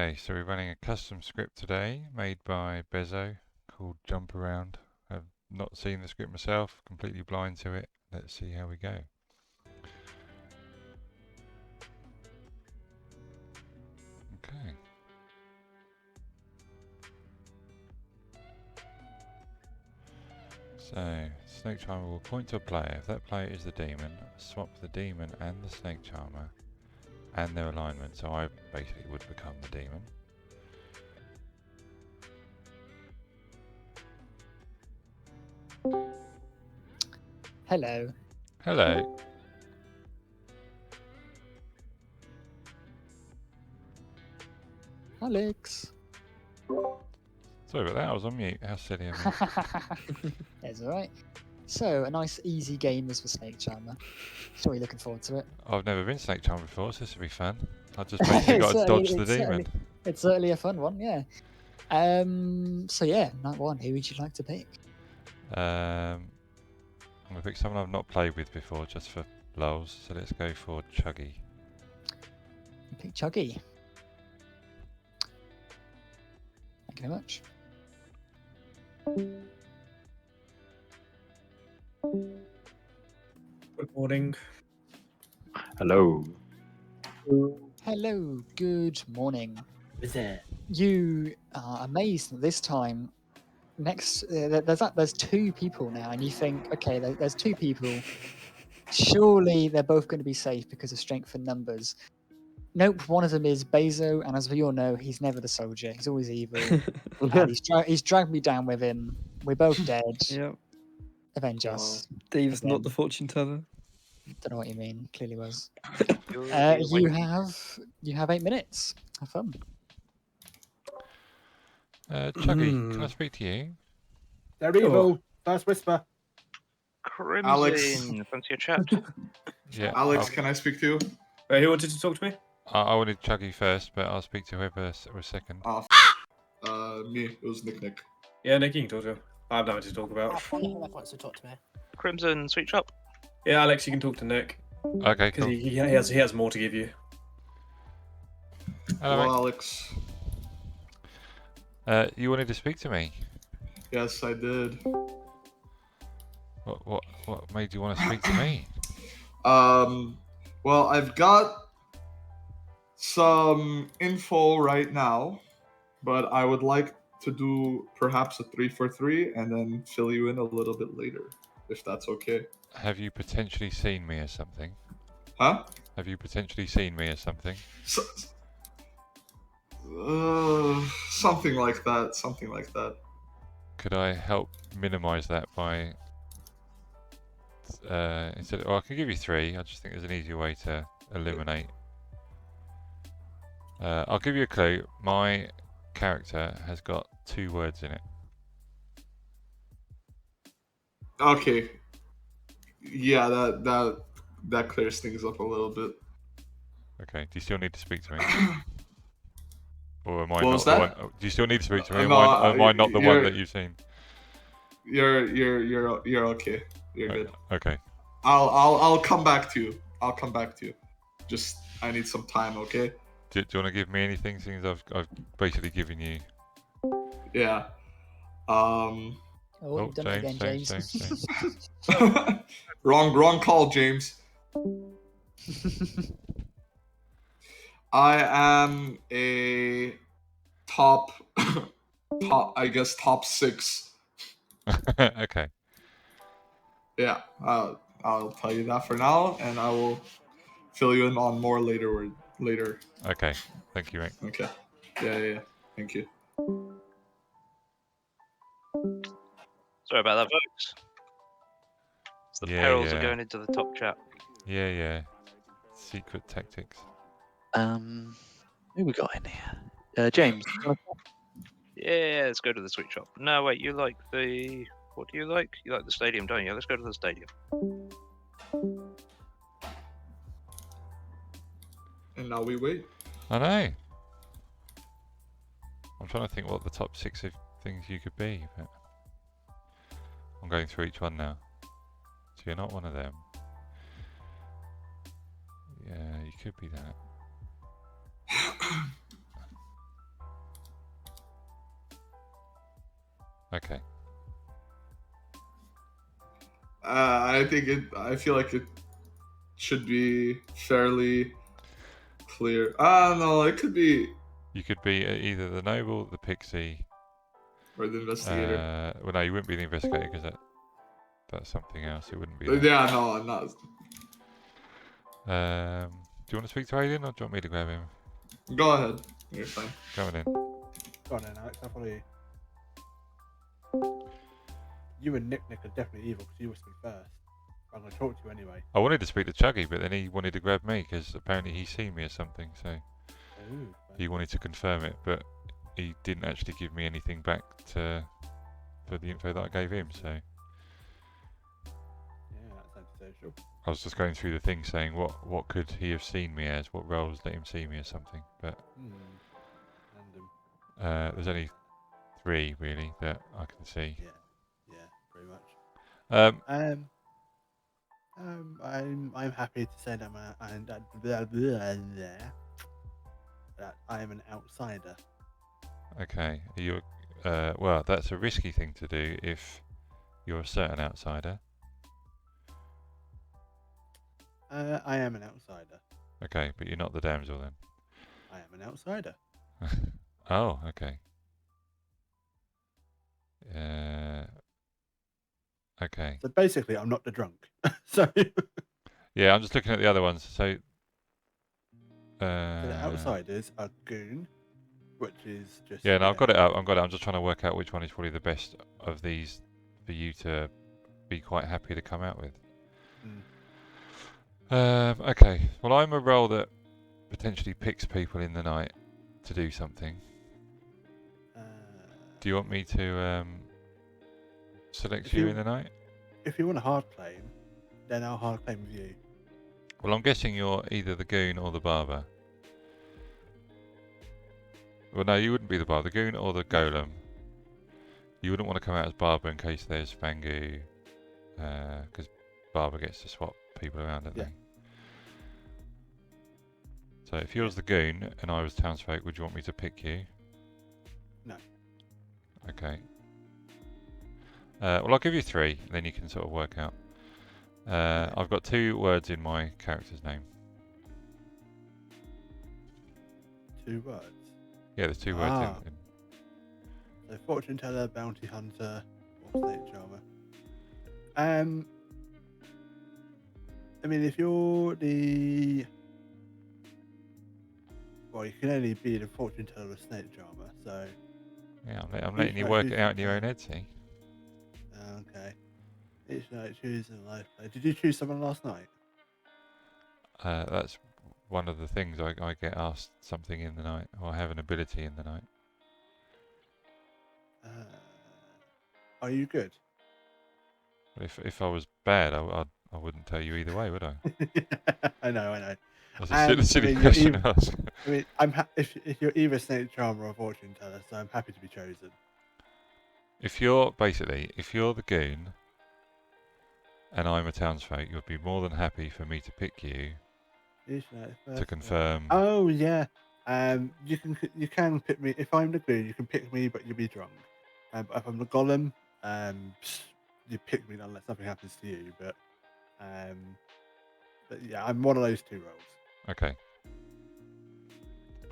Okay, so we're running a custom script today made by Bezzo called Jump Around. I've not seen the script myself, completely blind to it. Let's see how we go. Okay. So, Snake Charmer will point to a player. If that player is the demon, swap the demon and the Snake Charmer and their alignment. So I basically would become the demon. Hello. Hello. Alex. Sorry about that, I was on mute. How silly of me. That's alright. So, a nice easy game is for Snake Charmer. Sure you're looking forward to it. I've never been Snake Charmer before, so this will be fun. I just basically got to dodge the demon. It's certainly a fun one, yeah. So yeah, night one. Who would you like to pick? I'm going to pick someone I've not played with before, just for lulz. So let's go for Chuggy. You pick Chuggy. Thank you very much. Good morning. Hello. Hello, good morning. Who's there? You are amazed that this time. There's two people now, and you think, okay, there's two people. Surely they're both going to be safe because of strength in numbers. Nope, one of them is Bezzo, and as we all know, he's never the soldier. He's always evil. And he's dragged me down with him. We're both dead. Yep. Avenge us. Dave's Again. not the fortune teller. Don't know what you mean. Clearly was. You have 8 minutes. Have fun. Chuggy, can I speak to you? They're evil. First whisper. Crimson, Alex. fancy a chat? Yeah. Alex, can I speak to you? Who wanted to talk to me? I wanted Chuggy first, but I'll speak to whoever was second. Me. It was Nick. Yeah, Nick, you can talk to him. I have nothing to talk about. Whoever wants to talk to me. Crimson, sweet shop. Yeah, Alex, you can talk to Nick. Okay, Because cool. he has more to give you. Hello, Well, mate. Alex. You wanted to speak to me? Yes, I did. What made you want to speak to me? Well, I've got some info right now, but I would like to do perhaps a 3-for-3 and then fill you in a little bit later, if that's okay. Have you potentially seen me as something? Huh? Have you potentially seen me as something? Something like that. Something like that. Could I help minimize that by instead? Well, I can give you 3. I just think there's an easier way to eliminate. I'll give you a clue. My character has got 2 words in it. Okay. Yeah, that clears things up a little bit. Okay. Do you still need to speak to me? Or am I What not was the that? one? Do you still need to speak to me? No, am I not the one that you've seen? You're okay. You're good. Okay. I'll come back to you. I'll come back to you. Just I need some time, okay? Do you want to give me anything, since I've basically given you? Yeah. Oh, you've done it again, James. James. Wrong call, James. I am a top 6. Okay. Yeah, I'll tell you that for now, and I will fill you in on more later. Okay. Thank you, mate. Okay. Yeah. Thank you. Sorry about that, folks. It's the perils of going into the top chat. Yeah. Secret tactics. Who we got in here? James. Yeah, let's go to the sweet shop. No, wait, you like the... What do you like? You like the stadium, don't you? Let's go to the stadium. And now we wait. I know. I'm trying to think what the top 6 of things you could be, but I'm going through each one now. So you're not one of them. Yeah, you could be that. Okay. I feel like it should be fairly clear. No, it could be You could be either the noble, the pixie. or the investigator. Well, no, you wouldn't be the investigator because that's something else. It wouldn't be. Yeah, no, I'm not. Do you want to speak to Aidan, or do you want me to grab him? Go ahead. You're fine. Coming in. Go on then, Alex. I'll follow you. You and Nick are definitely evil because you whispered first. I'm going to talk to you anyway. I wanted to speak to Chuggy, but then he wanted to grab me because apparently he's seen me or something. So Ooh, he wanted to confirm it, but he didn't actually give me anything back for the info that I gave him. So yeah, that's antisocial. I was just going through the thing saying what could he have seen me as, what roles let him see me as something. But Random. there's only 3 really that I can see. Yeah, pretty much. I'm happy to say that that I am an outsider. Okay, you well, that's a risky thing to do if you're a certain outsider. I am an outsider. Okay, but you're not the damsel then. I am an outsider. Oh, okay. Okay. So basically, I'm not the drunk. So Yeah, I'm just looking at the other ones. So, the outsiders are Goon, which is just. yeah, no, I've got it up. I'm just trying to work out which one is probably the best of these for you to be quite happy to come out with. Okay. Well, I'm a role that potentially picks people in the night to do something. Do you want me to select you in the night? If you want a hard claim, then I'll hard claim with you. Well, I'm guessing you're either the goon or the barber. Well, no, you wouldn't be the barber. The goon or the golem. You wouldn't want to come out as barber in case there's Fangu, because barber gets to swap people around, don't they? So if you was the goon and I was townsfolk, would you want me to pick you? No. Okay. Well, I'll give you 3, then you can sort of work out. I've got 2 words in my character's name. 2 words. Yeah, there's 2 words in. So fortune teller, bounty hunter, or snake charmer. I mean, if you're the you can only be the fortune teller or snake charmer. So Yeah, I'm letting you work it out in your own head, see? Okay. Each night choose a life play. Did you choose someone last night? That's one of the things I get asked something in the night, or I have an ability in the night. Are you good? Well, if I was bad, I wouldn't tell you either way, would I? I know. That's a silly question to ask. I mean, if you're either snake charmer or fortune teller, so I'm happy to be chosen. If you're the goon and I'm a townsfolk, you'd be more than happy for me to pick you to confirm. Oh yeah. You can pick me if I'm the goon. You can pick me, but you'll be drunk. But if I'm the golem, you pick me unless something happens to you. But yeah, I'm one of those 2 roles. Okay.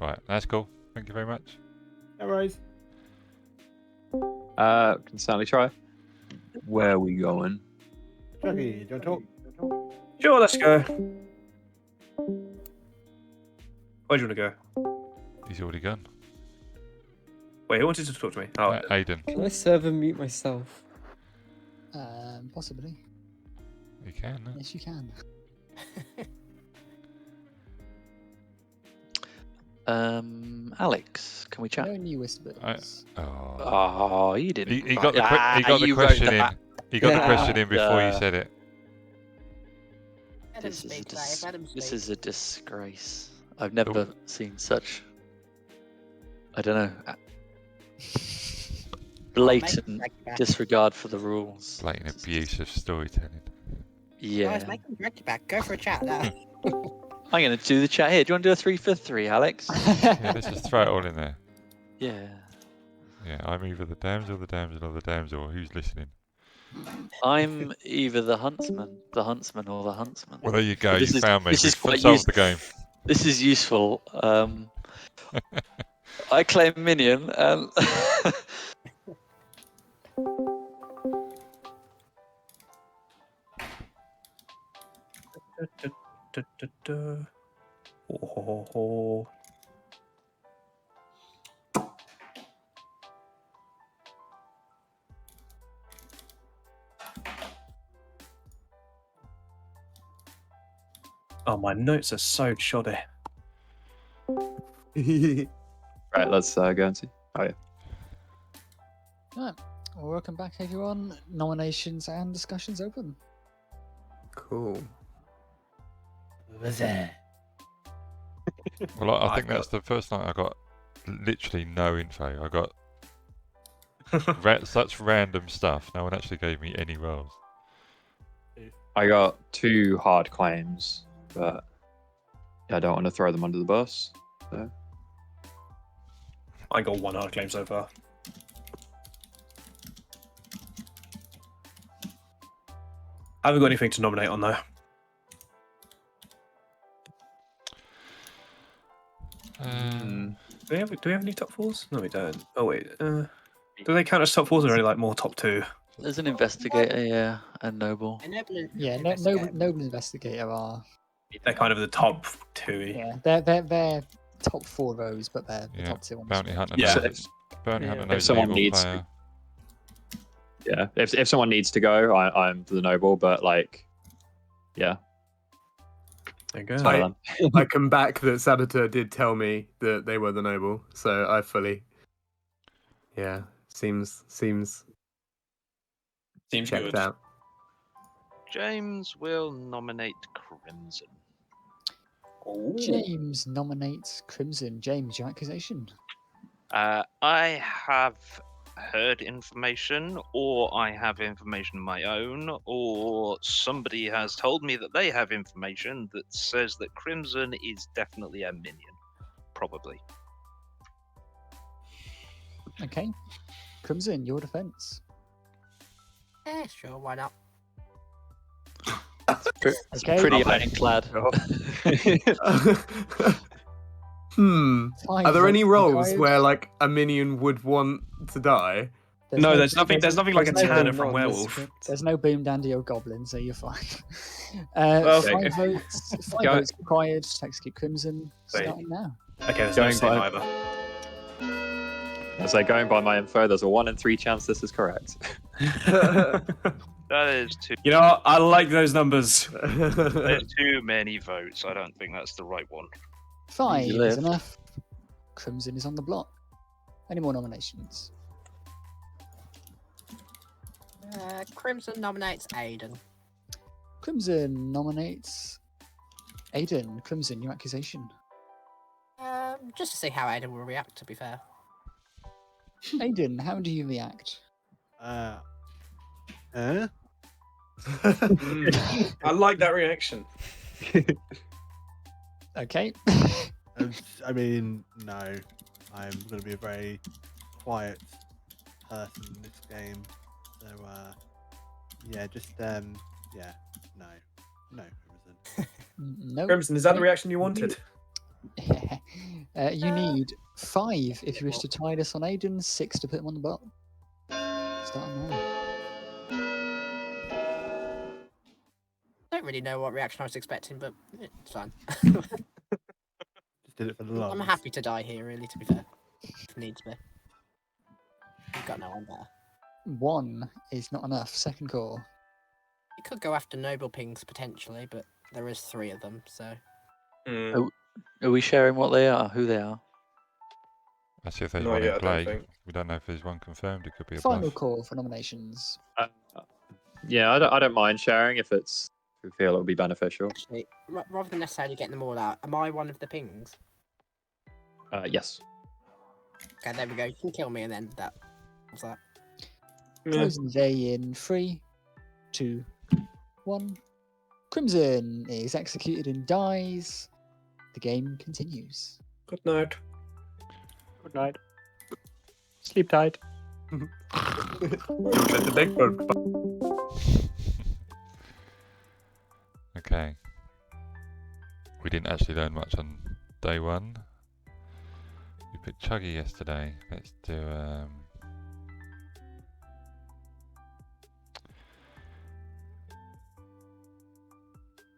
Right, that's cool. Thank you very much. No worries. Can certainly try. Where are we going? Chuggy, do you want to talk? Sure, let's go. Where do you want to go? He's already gone. Wait, who wanted to talk to me? Oh, Aidan. Can I serve and mute myself? Possibly. You can. No? Yes, you can. Alex, can we chat? No new whispers. Oh, you didn't. He got the question in. He got the question in before you said it. This is a disgrace. I've never seen such. I don't know. Blatant disregard for the rules. Blatant abuse of storytelling. Yeah. Guys, make them direct you back. Go for a chat now. I'm going to do the chat here. Do you want to do a 3 for 3, Alex? Yeah, let's just throw it all in there. Yeah. Yeah, I'm either the damsel, or the damsel. Who's listening? I'm either the huntsman, or the huntsman. Well, there you go. This You is found me. this is We've quite solved the game. This is useful. I claim minion and. Oh. Oh, my notes are so shoddy. Right, let's go and see. Oh yeah. Right. Well, welcome back, everyone. Nominations and discussions open. Cool. Well, I think that's the first night I got literally no info. I got such random stuff. No one actually gave me any roles. I got 2 hard claims, but I don't want to throw them under the bus. So. I got 1 hard claim so far. I haven't got anything to nominate on though. Do we have any top 4s? No, we don't. Oh wait, do they count as top 4s or are they like more top 2? There's an investigator, yeah, and noble. Yeah, noble investigator are. They're kind of the top 2. Yeah, they're top 4 rows, but they're the top 2 ones. Bounty hunter. Yeah. Knows, bounty hunter knows If someone evil needs, player. yeah, if someone needs to go, I'm the noble, but like, yeah. There you go. I come back that Saboteur did tell me that they were the noble, so I fully. Yeah, seems checked good. out. James will nominate Crimson. James nominates Crimson. James, your accusation? I have heard information, or I have information of my own, or somebody has told me that they have information that says that Crimson is definitely a minion. Probably. Okay. Crimson, your defense. Yeah, sure, why not? It's Okay. pretty ironclad. Are there any roles where like a minion would want to die? No, there's nothing like a there's no Tanner boom from on Werewolf. There's no boom dandy or goblin, so you're fine. Well, 5 votes. 5 Go- votes required to execute Crimson. Wait. Starting now. Okay, there's no Going save by- either. As like going by my info, there's a 1 in 3 chance this is correct. That is too. You know what? I like those numbers. There's too many votes. I don't think that's the right one. 5 Easy is lift. enough. Crimson is on the block. Any more nominations? Crimson nominates Aidan. Crimson nominates Aidan. Crimson, your accusation. Just to see how Aidan will react, to be fair. Aidan, how do you react? Uh, I like that reaction. Okay. I mean, no. I'm going to be a very quiet person in this game. So, yeah, just, yeah, no. No, Crimson. No. Crimson, is that the reaction you wanted? You need 5 if you wish to tie this on Aidan, 6 to put him on the block. Starting now. I don't really know what reaction I was expecting, but it's fine. Just did it for the love. I'm happy to die here, really, to be fair. If needs be. You've got no one better. 1 is not enough. Second call. You could go after noble pings, potentially, but there is 3 of them, so... Are we sharing what they are, who they are? Let's see if there's Not one yet, I in don't play. think. We don't know if there's one confirmed. It could be a Final bluff. call for nominations. Yeah, I don't mind sharing if it's if we feel it would be beneficial. Actually, rather than necessarily getting them all out, am I one of the pings? Yes. Okay, there we go. You can kill me and then that... What's that? Closing the day in 3, 2, 1. Crimson is executed and dies. The game continues. Good night. Good night. Sleep tight. Okay. We didn't actually learn much on day one. We picked Chuggy yesterday. Let's do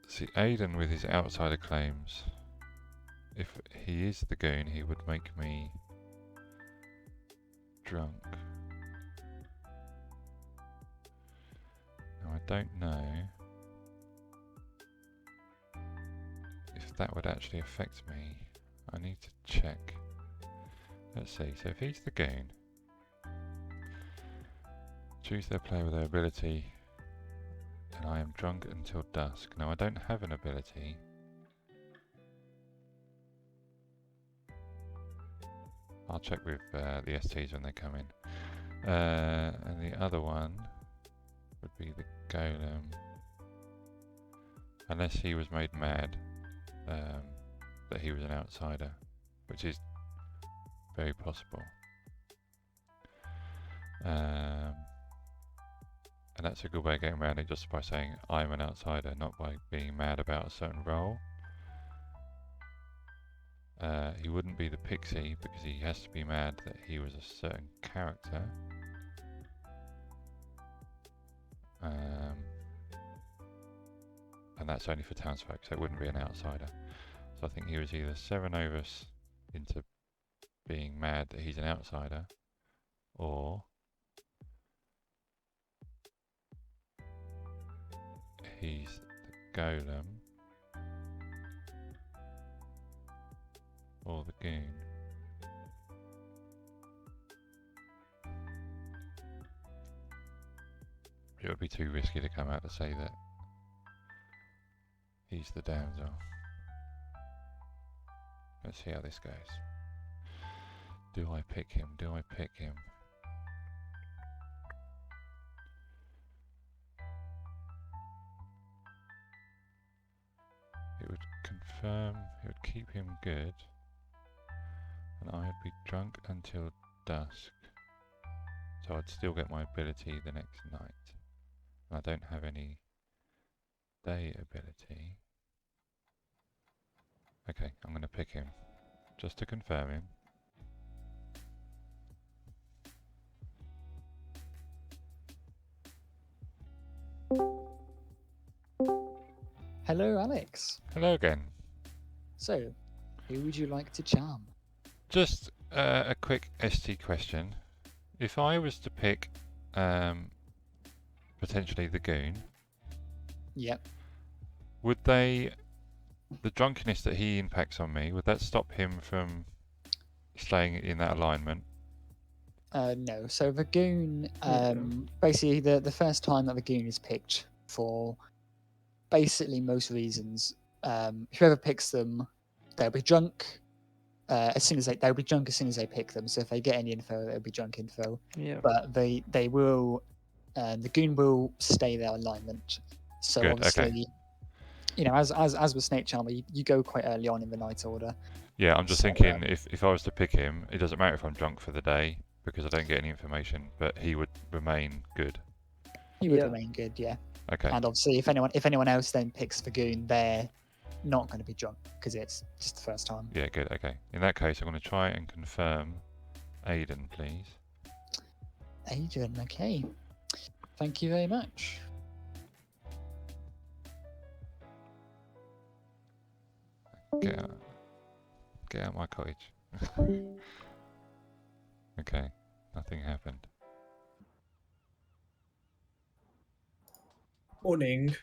see, Aidan with his outsider claims. If he is the goon, he would make me drunk. Now I don't know if that would actually affect me. I need to check. Let's see, so if he's the goon, choose their player with their ability, and I am drunk until dusk. Now I don't have an ability. I'll check with the STs when they come in. And the other one would be the golem. Unless he was made mad that he was an outsider, which is very possible. And that's a good way of getting around it, just by saying I'm an outsider, not by being mad about a certain role. He wouldn't be the pixie because he has to be mad that he was a certain character. And that's only for townsfolk, so it wouldn't be an outsider. So I think he was either 7 overs into being mad that he's an outsider, or he's the golem, or the goon. It would be too risky to come out to say that he's the damsel. Let's see how this goes. Do I pick him? Do I pick him? It would confirm, it would keep him good, and I would be drunk until dusk, so I'd still get my ability the next night. And I don't have any day ability. Okay, I'm going to pick him, just to confirm him. Hello, Alex. Hello again. So, who would you like to charm? Just a quick ST question. If I was to pick potentially the goon, Yep. would they, the drunkenness that he impacts on me, would that stop him from staying in that alignment? No. So the goon, basically the first time that the goon is picked for basically most reasons, whoever picks them, they'll be drunk as soon as they'll be drunk as soon as they pick them. So if they get any info, they'll be drunk info. Yeah. But they will, the goon will stay their alignment. So Good, obviously, okay. you know, as with Snake Charmer, you go quite early on in the night order. Yeah, I'm just So, thinking if I was to pick him, it doesn't matter if I'm drunk for the day because I don't get any information, but he would remain good. He would remain good, yeah. Okay. And obviously, if anyone else then picks the goon, they're not going to be drunk because it's just the first time. Yeah, good. Okay. In that case, I'm going to try and confirm Aidan, please. Aidan, okay. Thank you very much. Get out my cottage. Okay. Nothing happened. Morning.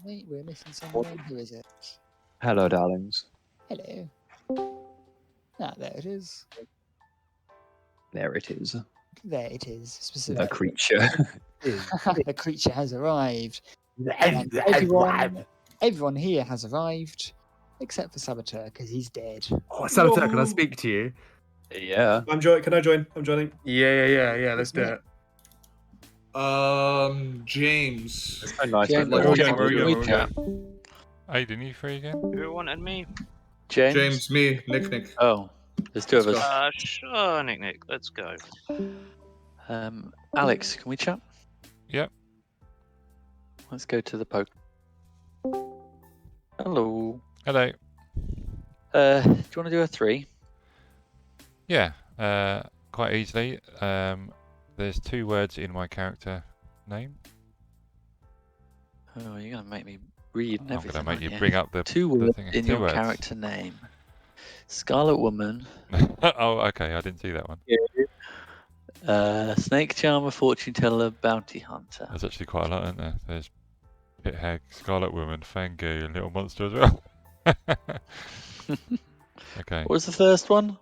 Wait, we're missing someone. Who is it? Hello, darlings. Hello. Ah, there it is. There it is. There it is. The Specifically. creature. The creature has arrived. And everyone here has arrived, except for Saboteur, because he's dead. Oh, Saboteur, can I speak to you? Yeah. Can I join? I'm joining. Yeah. Let's do it. James. It's so nice. James, Like, we're James, going. we chat. Aidan, you free again? Who wanted me? James? James, me, Nick. Oh, There's two of us. Sure, Nick. Let's go. Alex, can we chat? Yep. Let's go to the poke. Hello. Hello. Do you want to do a 3? Yeah, quite easily. There's 2 words in my character name. Oh, you're gonna make me read I'm everything. going to make aren't you bring up the 2 words thing. in 2 your words. character name. Scarlet Woman. Oh, okay. I didn't see that one. Snake Charmer, Fortune Teller, Bounty Hunter. There's actually quite a lot, isn't there? There's Pit Hag, Scarlet Woman, Fangoo, and Little Monster as well. Okay. What was the first one?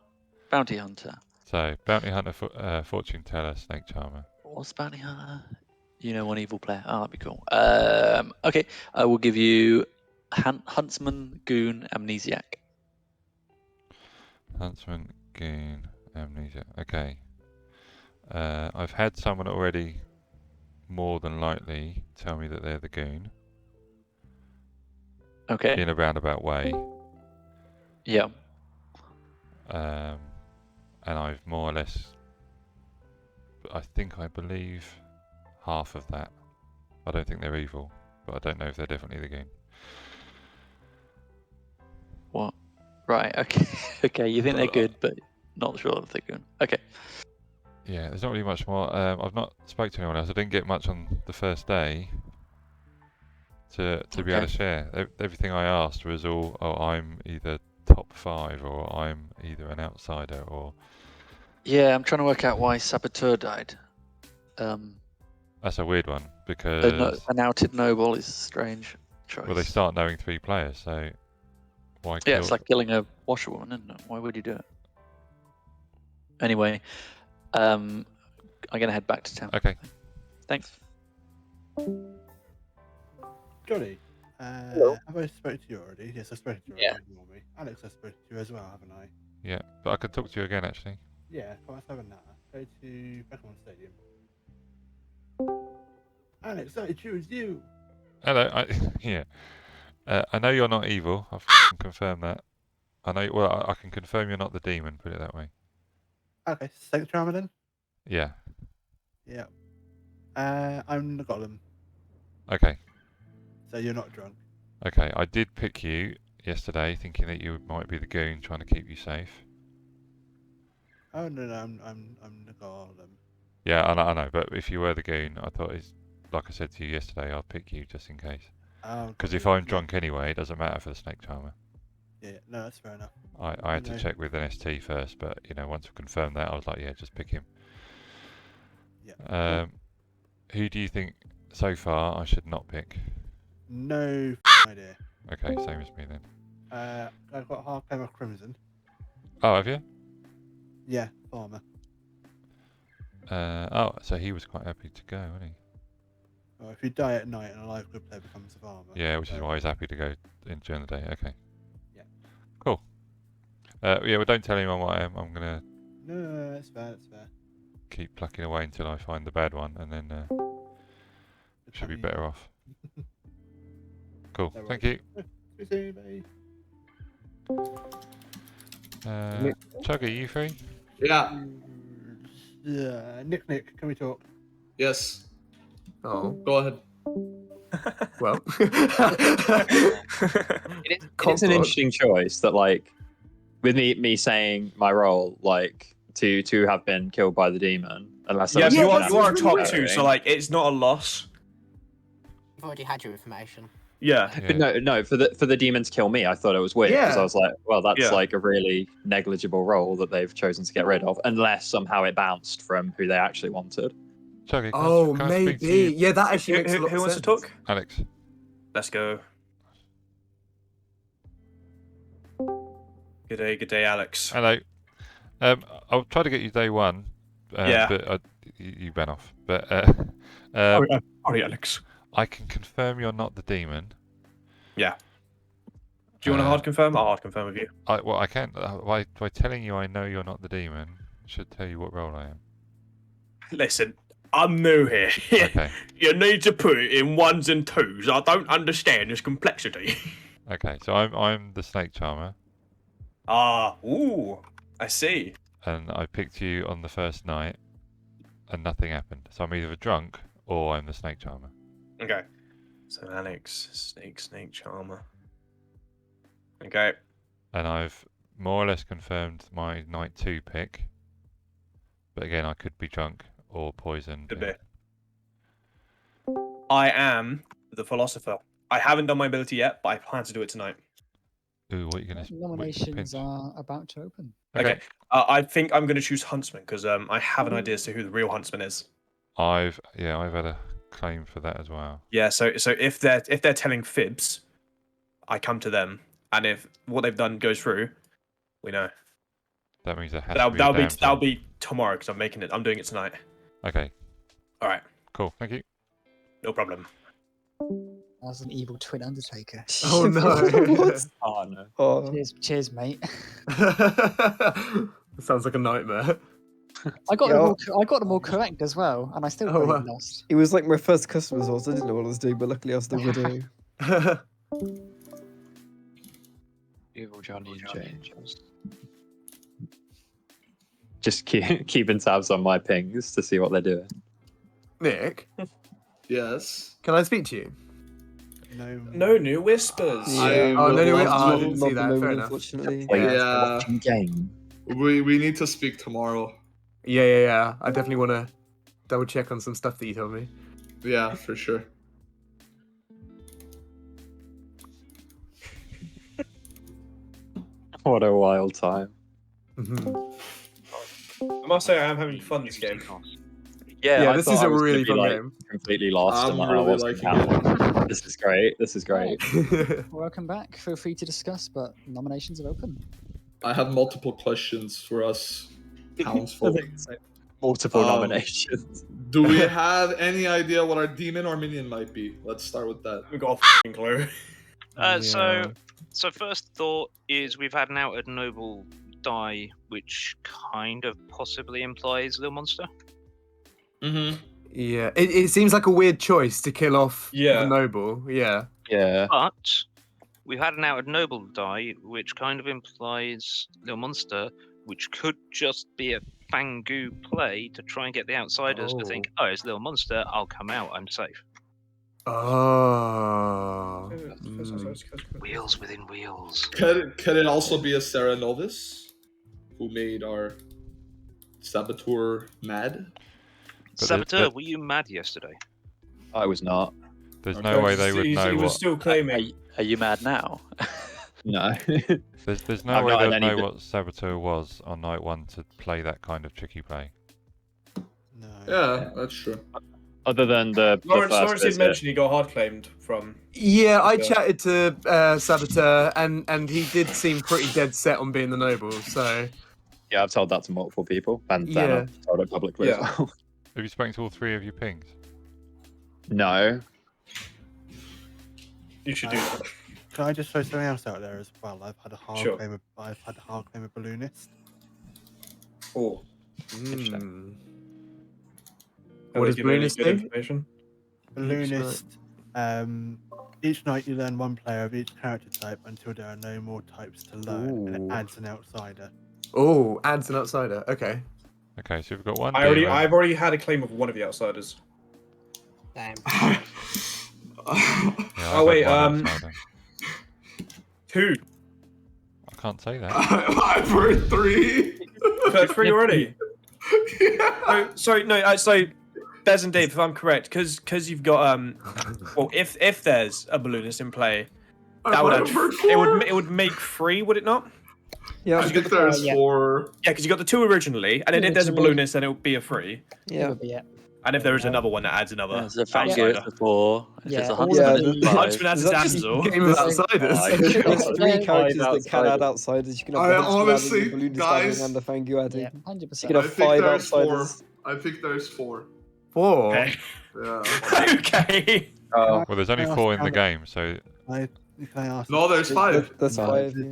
Bounty Hunter. So, Bounty Hunter, Fortune Teller, Snake Charmer. What's Bounty Hunter? You know, one evil player. Oh, that'd be cool. Okay, I will give you Huntsman, Goon, Amnesiac. Huntsman, Goon, Amnesia. Okay. I've had someone already more than likely tell me that they're the Goon. Okay. In a roundabout way. Yeah. And I've more or less, I believe half of that. I don't think they're evil, but I don't know if they're definitely the Goon. What? Right, okay. Okay, you think they're good, but not sure if they're good. Okay. Yeah, there's not really much more. I've not spoke to anyone else. I didn't get much on the first day to be able to share. Everything I asked was all, oh, I'm either top 5 or I'm either an outsider or... Yeah, I'm trying to work out why Saboteur died. That's a weird one, because... An outed noble is a strange choice. Well, they start knowing 3 players, so why kill... Yeah, it's like killing a washerwoman, isn't it? Why would you do it? Anyway, I'm going to head back to town. Okay. Thanks. Johnny, have I spoken to you already? Yes, I spoke to you already. Yeah. Ignore me. Alex, I spoke to you as well, haven't I? Yeah, but I could talk to you again, actually. Yeah, come on, let's have a natter. Go to Pokemon Stadium. Alex, I choose you. Hello, yeah. I know you're not evil. I've confirmed that. I know. Well, I can confirm you're not the demon. Put it that way. Okay, Snake Charmer then? Yeah. Yeah. I'm the Golem, Okay. so you're not drunk. Okay. I did pick you yesterday, thinking that you might be the Goon, trying to keep you safe. Oh no, I'm the Golem. Yeah, I know. But if you were the Goon, I thought like I said to you yesterday, I'll pick you just in case. Because if I'm drunk anyway, it doesn't matter for the Snake Charmer. Yeah, no, that's fair enough. I had to check with an ST first, but once I confirmed that, I was like, yeah, just pick him. Yeah. Who do you think so far I should not pick? No idea. Okay, same as me then. I've got half game of Crimson. Oh, have you? Yeah, Farmer. Oh, so he was quite happy to go, wasn't he? Well, if you die at night and a live good player becomes a Farmer. Yeah, which is why he's happy to go during the day. Okay. Yeah. Cool. Yeah, well, don't tell anyone what I am. I'm gonna. No, that's fair. That's fair. Keep plucking away until I find the bad one, and then should be better off. Cool. No Thank you. Chuggy, you free? Yeah. Yeah, Nick, can we talk? Yes. Oh. Go ahead. Well. It's an interesting choice that, like, with me saying my role, like, to have been killed by the demon. Unless yeah, you are that's top 2, so like it's not a loss. You've already had your information. Yeah. But no, for the demon to kill me, I thought it was weird because I was like, well, that's like a really negligible role that they've chosen to get rid of, unless somehow it bounced from who they actually wanted. Chuggy, can I speak to you? Yeah, that actually makes a lot of who wants to talk? Alex. Let's go. Good day, Alex. Hello. I'll try to get you day 1. But you ran off. But sorry, Alex. I can confirm you're not the demon. Yeah. Do you want a hard confirm? I'll hard confirm with you. I can. By telling you I know you're not the demon, should tell you what role I am. Listen, I'm new here. Okay. You need to put it in 1s and 2s. I don't understand this complexity. Okay, so I'm the Snake Charmer. Ooh. I see. And I picked you on the first night, and nothing happened. So I'm either drunk or I'm the snake charmer. Okay. So Alex, snake charmer. Okay. And I've more or less confirmed my night 2 pick. But again, I could be drunk or poisoned. Could be. I am the philosopher. I haven't done my ability yet, but I plan to do it tonight. Ooh, what are you going to... Nominations are about to open. Okay. I think I'm going to choose Huntsman because I have an idea as to who the real Huntsman is. I've had a claim for that as well. Yeah. So if they're telling fibs, I come to them, and if what they've done goes through, we know. That means there has to be a damn that'll be tomorrow because I'm doing it tonight. Okay. All right. Cool. Thank you. No problem. As an evil twin Undertaker. Oh no. Oh no. Oh. Cheers, mate. Sounds like a nightmare. I got them all correct as well, and I still got lost. It was like my first customer source. I didn't know what I was doing, but luckily I was still winning. Evil Johnny and James. Just keeping tabs on my pings to see what they're doing. Nick, Yes. can I speak to you? No new whispers. I didn't see that. Fair enough. Unfortunately. Yeah. Game. We need to speak tomorrow. Yeah. I definitely want to double check on some stuff that you told me. Yeah, for sure. What a wild time. I must say I am having fun this game. Yeah, this is a really fun like, game. Completely lost. I'm and really I wasn't liking happy. This is great. This is great. Welcome back. Feel free to discuss, but nominations are open. I have multiple questions for us townsfolk. Multiple nominations. Do we have any idea what our demon or minion might be? Let's start with that. We got a f***ing clue. So first thought is we've had an outed noble die, which kind of possibly implies Little Monster. Mm-hmm. Yeah, it seems like a weird choice to kill off Yeah. the noble. Yeah. But we've had an outed noble die, which kind of implies Little Monster, which could just be a Fangu play to try and get the outsiders to think, oh, it's Little Monster, I'll come out, I'm safe. Oh. Wheels within wheels. Could it also be a Sarah Novice who made our Saboteur mad? Saboteur, were you mad yesterday? I was not. There's no way they would know He was what... still claiming. Are you mad now? No. There's no way they would know what Saboteur was on night 1 to play that kind of tricky play. No. Yeah, that's true. Other than the Lawrence did mention he got hard claimed from. Yeah, I chatted to Saboteur, and he did seem pretty dead set on being the noble. So. Yeah, I've told that to multiple people, and then I've told it publicly as well. Have you spoken to all 3 of your pings? No. You should do that. Can I just throw something else out there as well? I've had a hard Sure. claim of balloonist. Oh. What does balloonist do? Information? Balloonist. Each night you learn one player of each character type until there are no more types to learn, and it adds an outsider. Oh, adds an outsider. Okay. Okay, so we've got one. I've already had a claim of one of the outsiders. Damn. Oh wait, 2. I can't say that. I've heard 3. I've heard 3 already. Oh, sorry, no. So, Bez and Dave, if I'm correct, because you've got well, if there's a balloonist in play, that would it would make 3, would it not? Yeah, I think there's 4. Yeah, because you got the 2 originally, and then if there's a balloonist, then it would be a 3. Yeah. And if there is another one that adds another, There's a Fangu at the 4. Yeah, There's a all Huntsman of at the 5. Huntsman adds a damsel. Game of outsiders. There's 3 characters Five that can add outsiders. You can have I the Huntsman honestly, adding, the Balloonist guys- adding, and the Fangu adding. Yeah, You 100%. can I have think 5 there's 4. outsiders. I think there's 4. 4. Okay. Yeah. Okay. Well, there's only 4 in the game, so Can I ask? No, there's 5. There's 5. Yeah.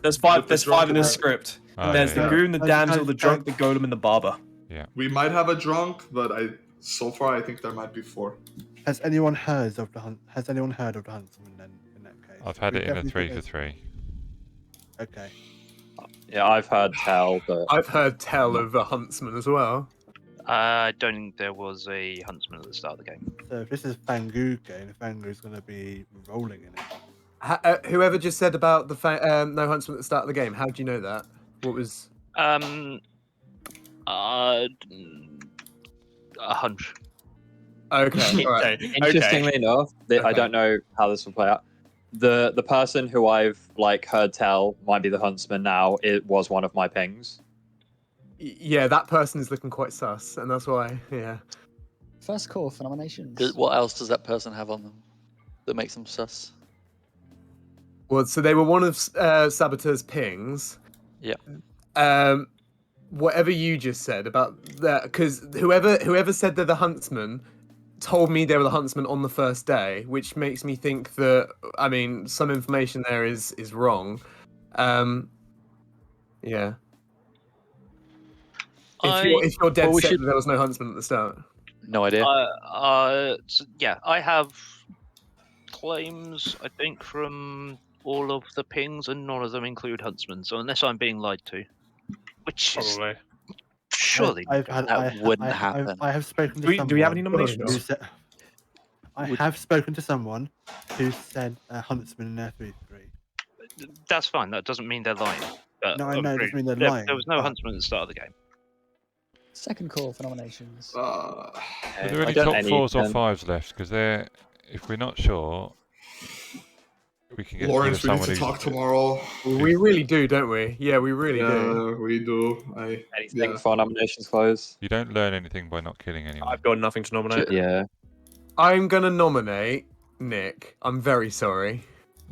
There's 5. There's the 5 in the drunk- script. Oh, There's yeah. the goon, the damsel, the drunk, the golem, and the barber. We might have a drunk, but so far I think there might be 4. Has anyone heard of the Huntsman then? In that case, I've had We it in a definitely 3 think for 3. Okay. Yeah, I've heard tell, but I've heard tell of a huntsman as well. I don't think there was a huntsman at the start of the game. So if this is Fangu game, Fangu's going to be rolling in it. Whoever just said about the no huntsman at the start of the game, how do you know that? What was? A hunch. Okay, all right. Interestingly enough, I don't know how this will play out. The person who I've heard tell might be the huntsman now. It was one of my pings. Yeah, that person is looking quite sus, and that's why. Yeah. First call for nominations. What else does that person have on them that makes them sus? Well, so they were one of Saboteur's pings. Yeah. Whatever you just said about that, because whoever said they're the huntsman told me they were the huntsman on the first day, which makes me think that some information there is wrong. Yeah. If you're dead set that there was no huntsman at the start. No idea. Yeah, I have claims, I think, from all of the pings, and none of them include huntsmen. So unless I'm being lied to, which is surely that wouldn't happen. I have spoken to someone. Do we have any nominations? I have spoken to someone who said a huntsman in their 3-3. That's fine. That doesn't mean they're lying. But No, I know it doesn't mean they're there, lying. There was no but- huntsman at the start of the game. Second call for nominations. Are there any top 4s or 5s left? Because if we're not sure, we can get Laurence, we need someone to who's talk tomorrow. We really do, don't we? Yeah, we really do. We do. Anything for nominations close? You don't learn anything by not killing anyone. I've got nothing to nominate. Yeah. I'm gonna nominate Nick. I'm very sorry.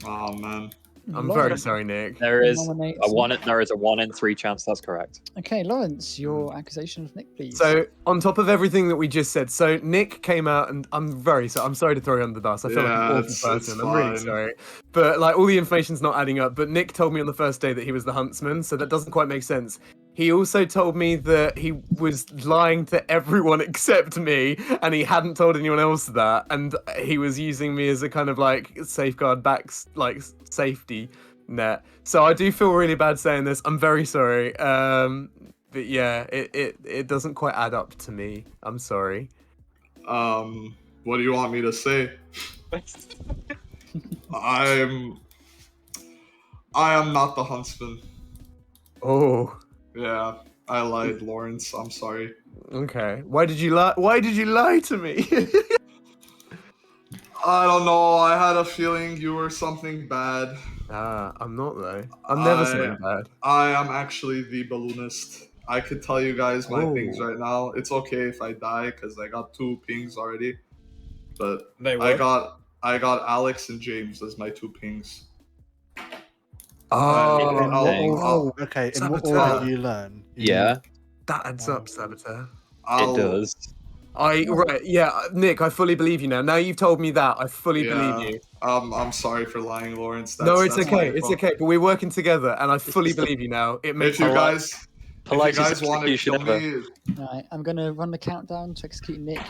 Oh man. I'm very sorry, Nick. There is Nominate a 1 in 3 chance that's correct. Okay, Laurence, your accusation of Nick, please. So, on top of everything that we just said, so Nick came out, and I'm sorry to throw you under the bus. I feel like an awful person. I'm really sorry. But, all the information's not adding up. But Nick told me on the first day that he was the huntsman, so that doesn't quite make sense. He also told me that he was lying to everyone except me, and he hadn't told anyone else that, and he was using me as a kind of, safeguard safety net. So I do feel really bad saying this. I'm very sorry. But yeah, it doesn't quite add up to me. I'm sorry. What do you want me to say? I am not the huntsman. Oh. Yeah, I lied, Laurence. I'm sorry. Okay. Why did you lie? Why did you lie to me? I don't know. I had a feeling you were something bad. I'm not though. I'm never something bad. I am actually the balloonist. I could tell you guys my things right now. It's okay if I die because I got 2 pings already. But I got Alex and James as my 2 pings. Okay. In what order do you learn? Yeah. That adds up, Saboteur. It does. Nick, I fully believe you now. Now you've told me that, I fully believe you. I'm sorry for lying, Laurence. It's okay. It's okay. But we're working together, and I fully believe you now. It makes If you guys want to kill me, Right, I'm going to run the countdown to execute Nick.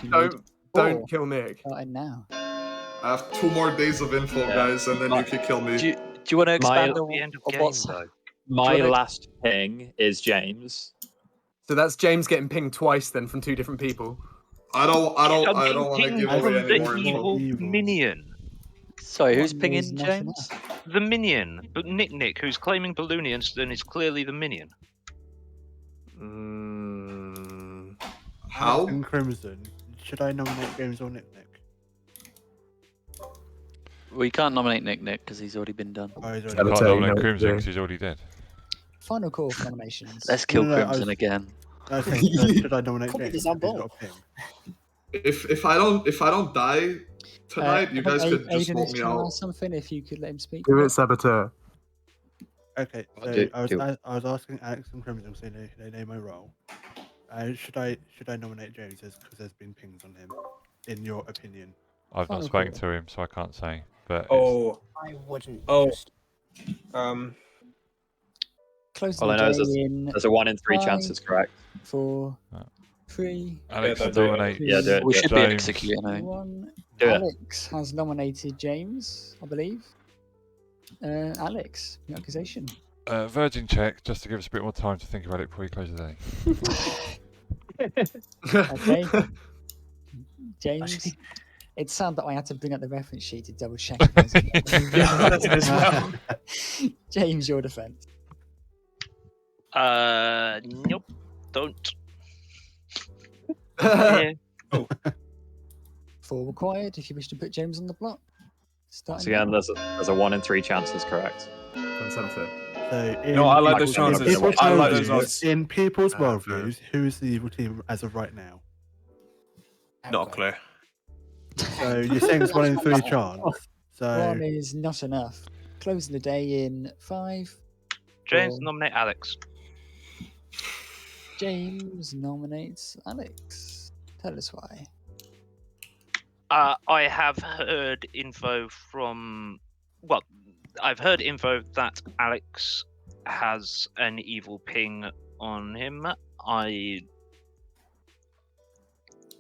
Don't kill Nick. Starting now. I have 2 more days of info, guys, and then you can kill me. Do you want to expand on the end of what's... My last ping is James. So that's James getting pinged twice then from 2 different people. I don't want to give away any more evil info. minion. Sorry, who's pinging James? The minion, but Nick, who's claiming Balloonians, then is clearly the minion. How? In Crimson. Should I nominate James or Nick? We can't nominate Nick because he's already been done. You can't nominate Crimson because he's already dead. Final call for nominations. Let's kill Crimson again. Okay, should I nominate James? He's on board. If I don't die tonight, you guys could just Aidan vote is me trying to out. ask something. If you could let him speak. Do it, Saboteur. Okay, so I was asking Alex and Crimson because they know my role. Should I nominate James because there's been pings on him, in your opinion? I've not spoken to him, so I can't say. But I wouldn't. Close All I know is there's a 1 in 3 chance it's correct. 4, 3. Alex nominate. Yeah, do it. We should be James. executing him. 1. Do it. Alex has nominated James, I believe. Alex, your accusation. Virgin check, just to give us a bit more time to think about it before we close the day. Okay. James, it's sad that I had to bring up the reference sheet to double check. James, your defense. Nope. Don't. Yeah. Oh. 4 required if you wish to put James on the block. Once again, there's a 1 in 3 chance that's correct. No, I like those chances. I like those odds. In people's worldviews, who is the evil team as of right now? Not clear. So you're saying it's 1 in 3 chance. So 1 is not enough. Closing the day in 5. James, 4. nominate Alex. James nominates Alex. Tell us why. I have heard info from. Well, I've heard info that Alex has an evil ping on him.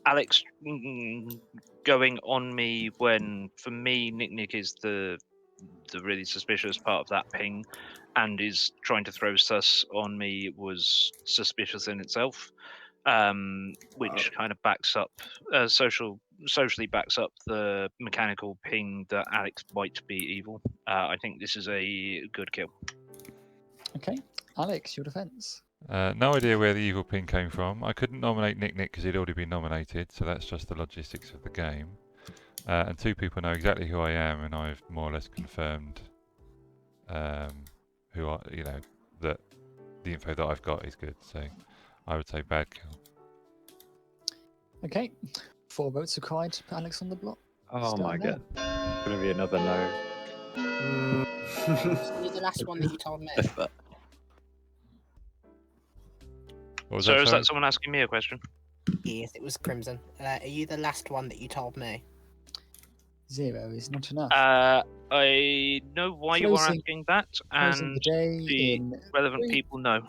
Alex going on me when, for me, Nick is the really suspicious part of that ping, and is trying to throw sus on me was suspicious in itself, which kind of backs up, socially backs up the mechanical ping that Alex might be evil. I think this is a good kill. Okay, Alex, your defense. No idea where the evil ping came from. I couldn't nominate Nick because he'd already been nominated, so that's just the logistics of the game. And 2 people know exactly who I am, and I've more or less confirmed who I, that the info that I've got is good. So I would say bad kill. Okay, 4 votes required to put Alex on the block. Oh my god. It's going to be another no. You're the last one that you told me. Is that someone asking me a question? Yes, it was Crimson. Are you the last one that you told me? 0 is not enough. I know why you are asking that, and the relevant people know.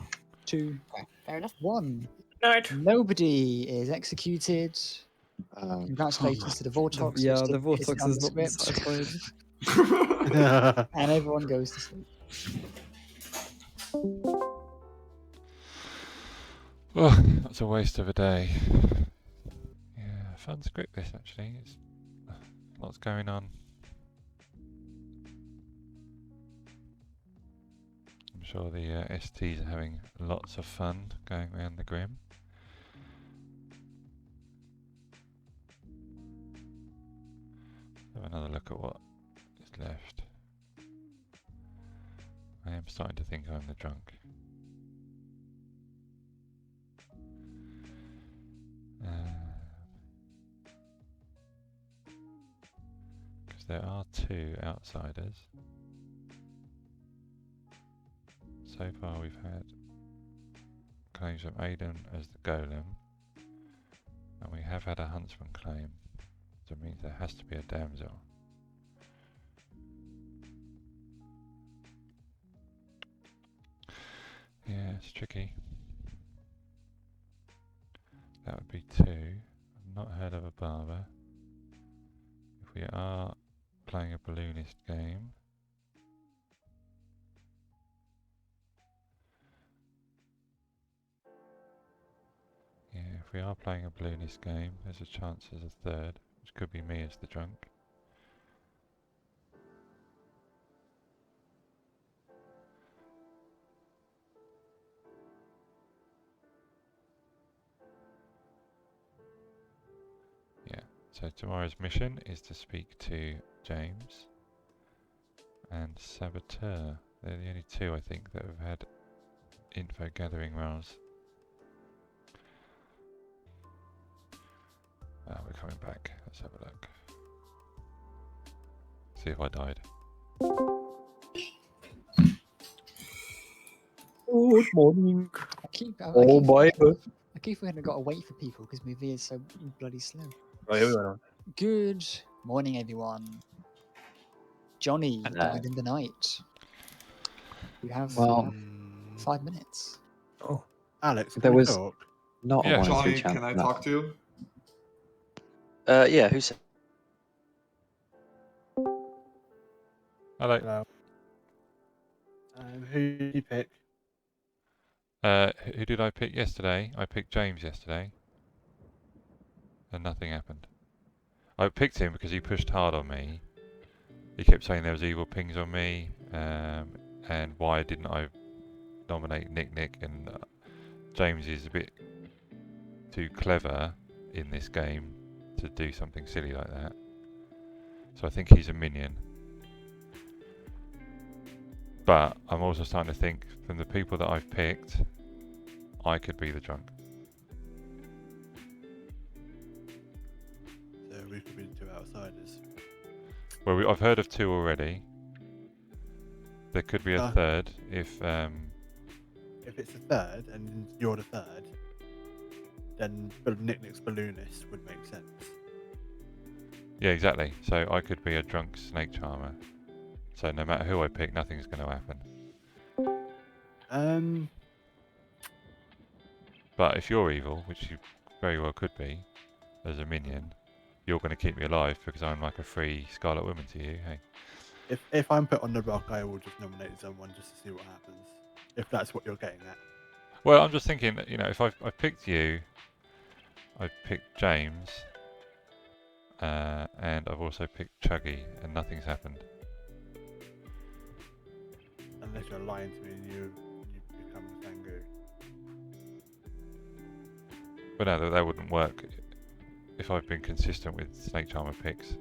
2, okay, fair enough. 1. Night. Nobody is executed. Congratulations to the Vortox. Yeah, the Vortox is not been satisfied. And everyone goes to sleep. Oh, that's a waste of a day. Yeah, fun script this actually. It's lots going on. I'm sure the STs are having lots of fun going around the Grim. Have another look at what is left. I am starting to think I'm the drunk. Because there are 2 outsiders. So far we've had claims from Aidan as the golem, and we have had a huntsman claim, so it means there has to be a damsel. Yeah, it's tricky. That would be 2. I've not heard of a barber. If we are playing a balloonist game, if we are playing a balloonist game, there's a chance there's a 3rd, which could be me as the drunk. Yeah, so tomorrow's mission is to speak to James and Saboteur. They're the only 2 I think that have had info gathering roles. We're coming back. Let's have a look. See if I died. Good morning. I keep forgetting I've got to wait for people because my V is so bloody slow. Right, here we go. Good morning, everyone. Johnny died in the night. You have 5 minutes. Oh, Alex, there was talk? not Yeah, a 1 in 3 Johnny, chance. can I talk to you? Yeah, who said? Hello. Who did you pick? Who did I pick yesterday? I picked James yesterday. And nothing happened. I picked him because he pushed hard on me. He kept saying there was evil pings on me, and why didn't I nominate Nick? And James is a bit too clever in this game to do something silly like that. So I think he's a minion. But I'm also starting to think, from the people that I've picked, I could be the drunk. So we could be the two outsiders. Well, I've heard of two already. There could be a third if it's a third and you're the third, then Nick's balloonist would make sense. Yeah, exactly. So I could be a drunk snake charmer. So no matter who I pick, nothing's going to happen. But if you're evil, which you very well could be, as a minion, you're going to keep me alive because I'm like a free Scarlet Woman to you. Hey. If I'm put on the rock, I will just nominate someone just to see what happens. If that's what you're getting at. Well, I'm just thinking that, if I've picked you, I've picked James, and I've also picked Chuggy, and nothing's happened. Unless you're lying to me and you become Zangu. But no, that wouldn't work if I've been consistent with Snake Charmer picks.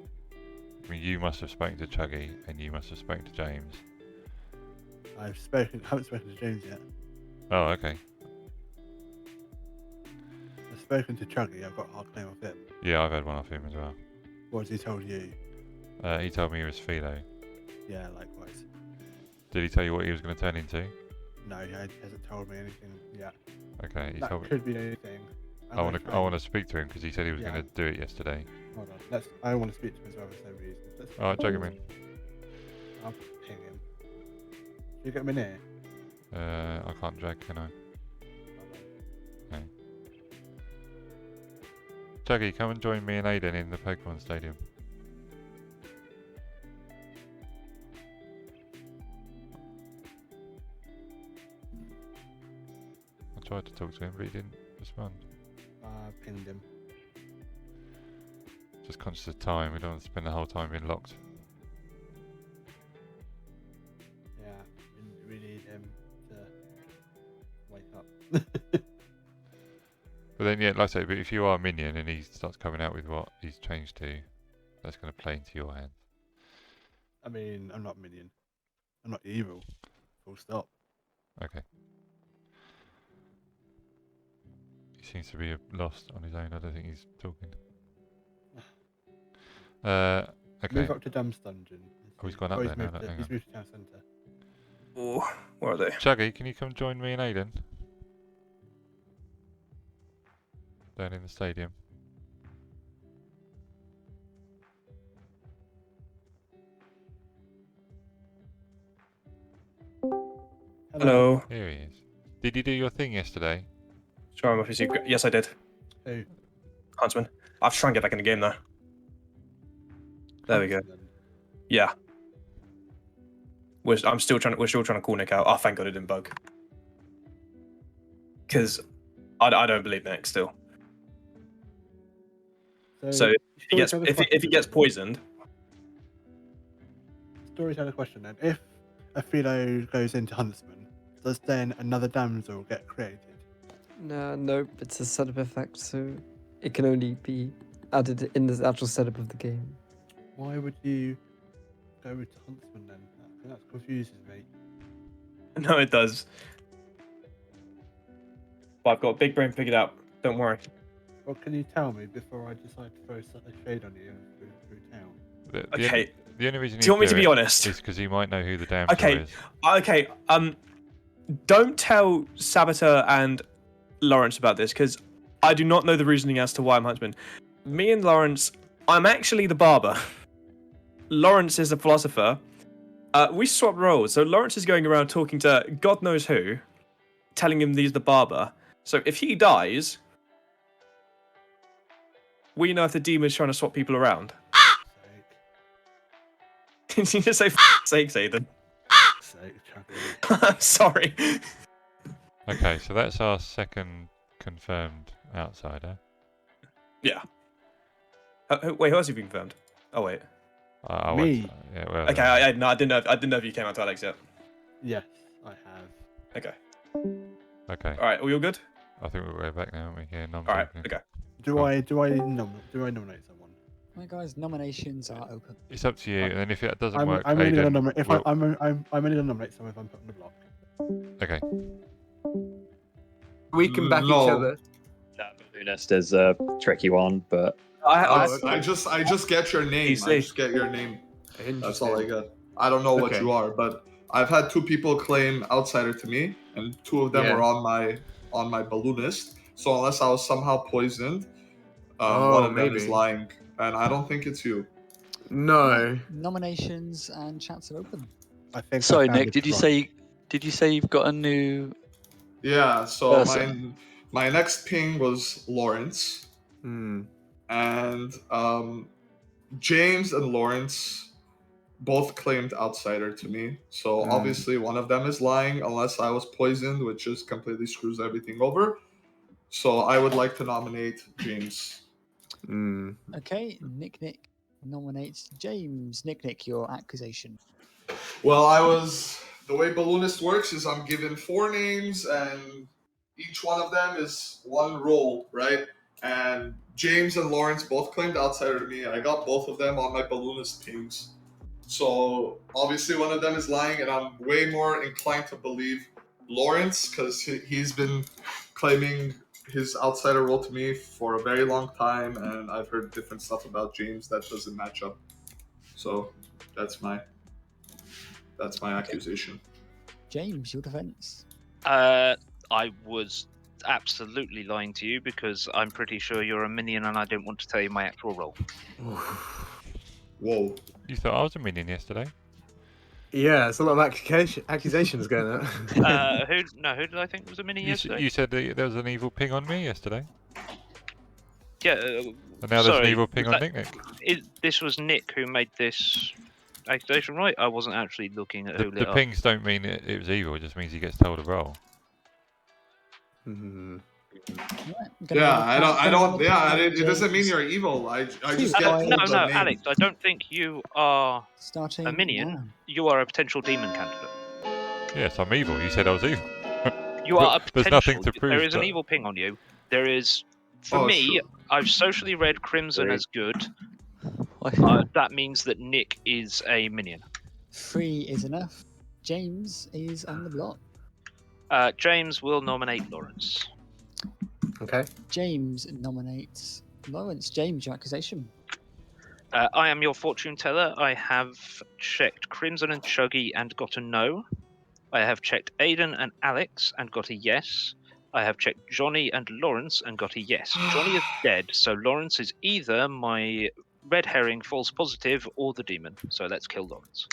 I mean, you must have spoken to Chuggy, and you must have spoken to James. I haven't spoken to James yet. Oh, okay. I've spoken to Chuggy, I've got a hard claim off him. Yeah, I've had one off him as well. What has he told you? He told me he was Philo. Yeah, likewise. Did he tell you what he was going to turn into? No, he hasn't told me anything yet. Okay, he that told me. Could be anything. I want to speak to him because he said he was going to do it yesterday. Hold on, I want to speak to him as well for the same reason. Alright, drag him in. I'll ping him. Can you get him in here? I can't drag, can I? No. Chuggy, come and join me and Aidan in the Pokemon Stadium. I tried to talk to him, but he didn't respond. I pinged him. Just conscious of time, we don't want to spend the whole time being locked. Yeah, we need him to wake up. But then, yeah, like I say, but if you are a minion and he starts coming out with what he's changed to, that's going to play into your hands. I mean, I'm not minion. I'm not evil. Full stop. Okay. He seems to be lost on his own. I don't think he's talking. Okay. Move up to Dumb's Dungeon. Oh, he's gone up there now. He's moved to Town Centre. Oh, where are they? Chuggy, can you come join me and Aidan? Down in the stadium. Hello. Here he is. Did you do your thing yesterday? Sorry, I'm off your secret. Yes, I did. Who? Huntsman. I have to try and get back in the game now. There we go. Yeah. We're still trying to call Nick out. Oh, thank God it didn't bug. Because I don't believe Nick still. So if he gets poisoned. Storyteller question then. If a Philo goes into Huntsman, does then another damsel get created? No, it's a setup effect, so it can only be added in the actual setup of the game. Why would you go to Huntsman then? That confuses me. No, it does. But I've got a big brain figured out. Don't worry. Well, can you tell me before I decide to throw a shade on you through town? Okay. The only reason do you want me to be honest? Is because he might know who the damsel is. Okay. Don't tell Saboteur and Laurence about this because I do not know the reasoning as to why I'm Huntsman. Me and Laurence, I'm actually the barber. Laurence is a philosopher. We swapped roles, so Laurence is going around talking to God knows who, telling him he's the barber. So if he dies, we know if the demon's trying to swap people around. Did you just say sakes, Aidan? sake, Chuggy. Sorry. Okay, so that's our second confirmed outsider. Yeah. Wait, who else have you confirmed? Oh wait. Me. Yeah, well, Okay, I didn't know if you came out to Alex yet. Yes, I have. Okay. Okay. All right. Are we all good? I think we're back now, aren't we? Yeah, All right. Okay. Do I nominate someone? Right, guys, nominations are open. It's up to you, and then if it doesn't work, I'm only Aidan, gonna nominate. If we'll- I'm only gonna nominate someone if I'm put on the block. Okay. We can back No. each other. That balloonist is a tricky one, but I just get your name. Easy. I just get your name. That's all I get. I don't know what Okay. you are, but I've had 2 people claim outsider to me, and 2 of them Yeah. were on my balloonist. So unless I was somehow poisoned, Oh, one of them is maybe. lying, and I don't think it's you. No. Nominations and chats are open. I think. Sorry, I found Nick. the Did you trunk. say you've got a new? Yeah. So Person. my next ping was Laurence, Hmm. and James and Laurence both claimed outsider to me. So obviously one of them is lying unless I was poisoned, which just completely screws everything over. So I would like to nominate James. Hmm. Okay, Nick nominates James. Nick, your accusation. Well, the way Balloonist works is I'm given 4 names and each one of them is 1 role, right? And James and Laurence both claimed outsider to me. I got both of them on my Balloonist pings. So obviously one of them is lying, and I'm way more inclined to believe Laurence because he's been claiming his outsider role to me for a very long time, and I've heard different stuff about James that doesn't match up. So that's my accusation. James, your defense. I was absolutely lying to you because I'm pretty sure you're a minion and I don't want to tell you my actual role. Whoa. You thought I was a minion yesterday? Yeah, it's a lot of accusations going on. Who did I think was a minion yesterday? You said that there was an evil ping on me yesterday. Yeah. And now there's an evil ping on Nick. This was Nick who made this accusation, right? I wasn't actually looking at who lit The up. pings don't mean it was evil, it just means he gets told a roll. Hmm. It doesn't mean you're evil. I just get told No, the name. Alex, I don't think you are Starting a minion. now. You are a potential demon candidate. Yes, I'm evil. You said I was evil. You are a potential. There's nothing to prove. There is an that- evil ping on you. There is, for me, I've socially read Crimson as good. That means that Nick is a minion. 3 is enough. James is on the block. James will nominate Laurence. Okay. James nominates Laurence. James, your accusation. I am your fortune teller. I have checked Crimson and Chuggy and got a no. I have checked Aidan and Alex and got a yes. I have checked Johnny and Laurence and got a yes. Johnny is dead, so Laurence is either my red herring false positive or the demon. So let's kill Laurence.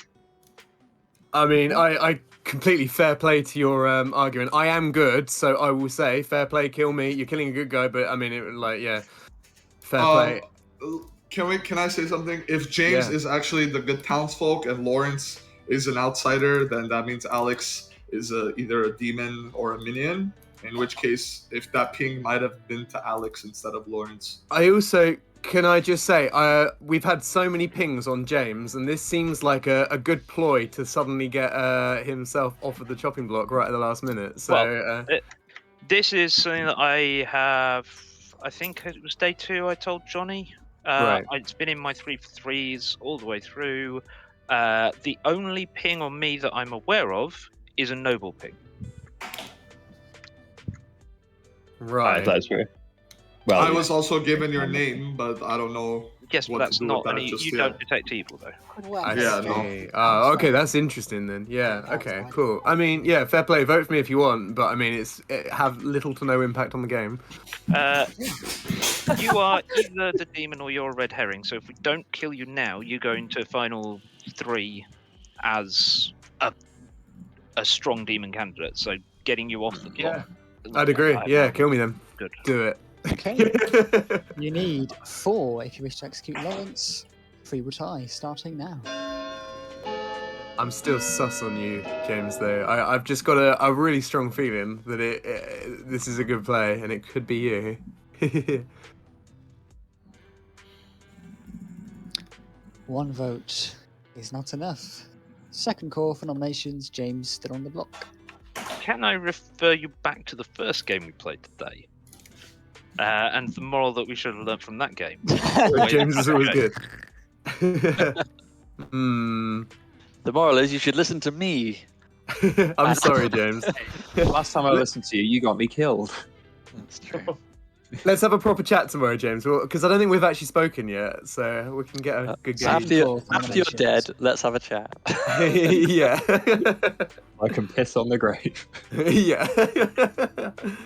I mean, I completely fair play to your argument. I am good, so I will say fair play, kill me. You're killing a good guy, but I mean, fair play. Can I say something? If James is actually the good townsfolk and Laurence is an outsider, then that means Alex is either a demon or a minion. In which case, if that ping might have been to Alex instead of Laurence. Can I just say, we've had so many pings on James, and this seems like a good ploy to suddenly get himself off of the chopping block right at the last minute. So, this is something that I have. I think it was day 2. I told Johnny. Right. It's been in my 3 for 3s all the way through. The only ping on me that I'm aware of is a noble ping. Right. That's true. Well, I was also given your name, but I don't know. Yes, but that's not any. You don't detect evil, though. Oh, okay, that's interesting then. Yeah, okay, cool. I mean, yeah, fair play. Vote for me if you want, but I mean, it have little to no impact on the game. You are either the demon or you're a red herring. So if we don't kill you now, you go into final 3 as a strong demon candidate. So getting you off the block. Yeah, I'd agree. Yeah, kill me then. Good. Do it. Okay. You need 4 if you wish to execute Laurence. 3 will tie, starting now. I'm still sus on you, James. Though I've just got a really strong feeling that this is a good play, and it could be you. One vote is not enough. Second call for nominations. James still on the block. Can I refer you back to the first game we played today? And the moral that we should have learned from that game. James is always good. The moral is you should listen to me. I'm sorry, James. Last time I listened to you, you got me killed. That's true. Let's have a proper chat tomorrow, James, because I don't think we've actually spoken yet, so we can get a good game. After you're dead, let's have a chat. Yeah. I can piss on the grave. Yeah.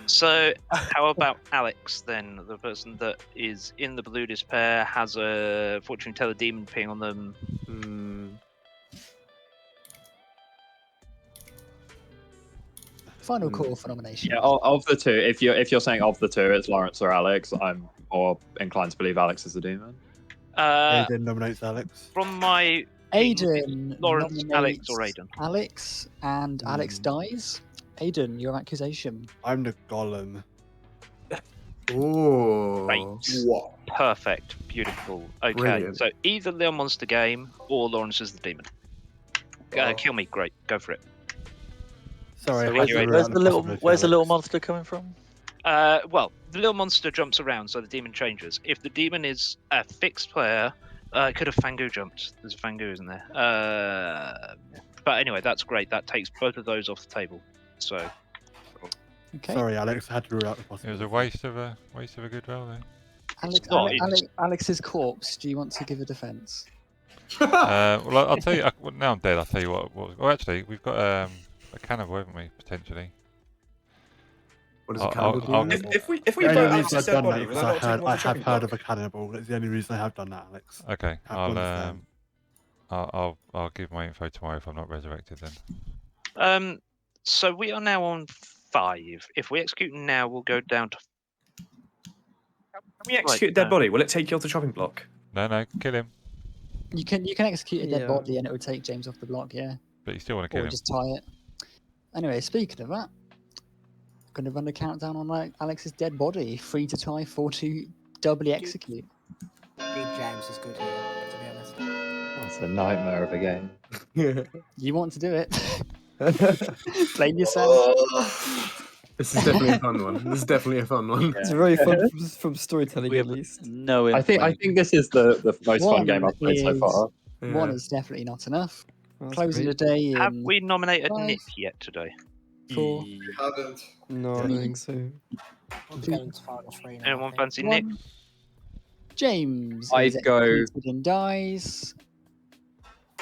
So, how about Alex then? The person that is in the blue despair has a fortune teller demon ping on them. Final call for nomination. Yeah, of the two, if you're saying of the two, it's Laurence or Alex. I'm more inclined to believe Alex is the demon. Aidan nominates Alex. From my Aidan, Laurence, Alex, or nominates Aidan. Alex, and Alex dies. Aidan, your accusation. I'm the golem. Ooh. Right. Perfect. Beautiful. Okay, Brilliant. so either Little Monster Game or Laurence is the demon. Kill me. Great. Go for it. Sorry, Where's the little monster coming from? Well, the little monster jumps around, so the demon changes. If the demon is a fixed player, it could have Fangu jumped. There's a Fangu, isn't there? But anyway, that's great. That takes both of those off the table. So. Okay. Sorry, Alex. I had to rule out the possibility. It was a waste of a good roll there. Alex's corpse. Do you want to give a defence? Well, I'll tell you. Now I'm dead. I'll tell you what. Well, actually, we've got a cannibal, haven't we? Potentially. What does a cannibal do? If we The vote only Alex's reason dead I've done body, that will is that not take I him off the have chopping heard block? of a cannibal. That's the only reason I have done that, Alex. Okay. I understand. I'll give my info tomorrow if I'm not resurrected then. So we are now on 5. If we execute now, we'll go down to. Can we execute a dead body? Will it take you off the chopping block? No, kill him. You can execute a dead body and it would take James off the block, yeah. But you still want to kill Or him. just tie it. Anyway, speaking of that, going to run the countdown on Alex's dead body. 3 to tie, 4 to doubly execute. Big James is good here, to be honest. That's a nightmare of a game. You want to do it? Blame yourself. This is definitely a fun one. This is definitely a fun one. It's very fun from storytelling, at least. No, I think this is the most fun game I've played so far. One is definitely not enough. That's Closing great. the day Have in we nominated 5, Nick yet today? 4, Haven't. No, I don't think so. I'm going to final 3 now. I Anyone think. fancy Nick? 1. James I'd is go- executed and dies.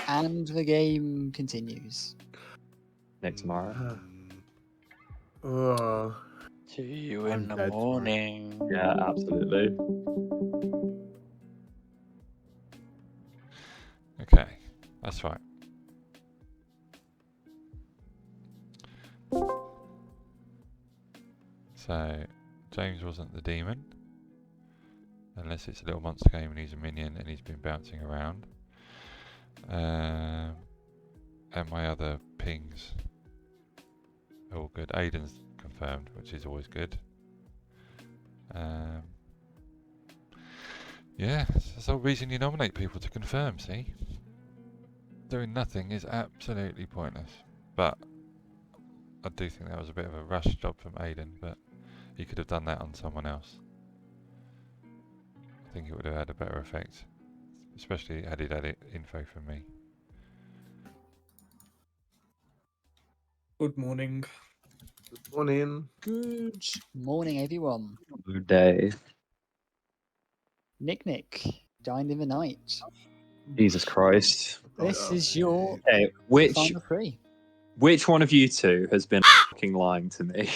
And the game continues. Nick tomorrow. Oh. To you in I'm the dead for it. morning. Yeah, absolutely. Okay, that's right. So, James wasn't the demon. Unless it's a little monster game and he's a minion and he's been bouncing around. And my other pings are all good. Aidan's confirmed, which is always good. Yeah, that's the whole reason you nominate people, to confirm, see? Doing nothing is absolutely pointless. But I do think that was a bit of a rush job from Aidan, but he could have done that on someone else. I think it would have had a better effect, especially had he had info from me. Good morning. Good morning. Good morning, everyone. Good day. Nick, dined in the night. Jesus Christ. This is your Okay, which final 3. one of you two has been fucking lying to me?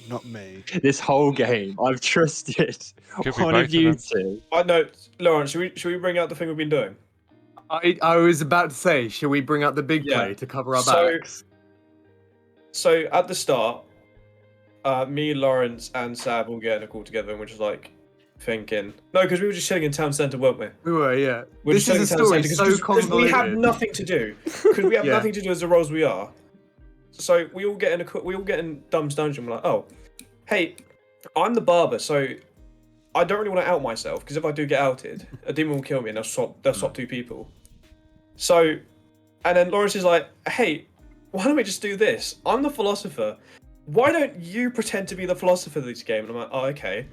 Not me. This whole game, I've trusted Could be one both of you of two. No, Laurence, should we bring out the thing we've been doing? I was about to say, shall we bring out the big play to cover our backs? So at the start, me, Laurence, and Sab all get in a call together, and we're just like, thinking. No, because we were just chilling in town centre, weren't we? We were, yeah. We're This just is a chilling in story town centre so because we have convoluted. nothing to do. Because we have Yeah. nothing to do as the roles we are. So we all get in Dumb's dungeon. We're like, oh, hey, I'm the barber, so I don't really want to out myself because if I do get outed, a demon will kill me and they'll swap 2 people. So, and then Laurence is like, hey, why don't we just do this? I'm the philosopher. Why don't you pretend to be the philosopher of this game? And I'm like, oh, okay.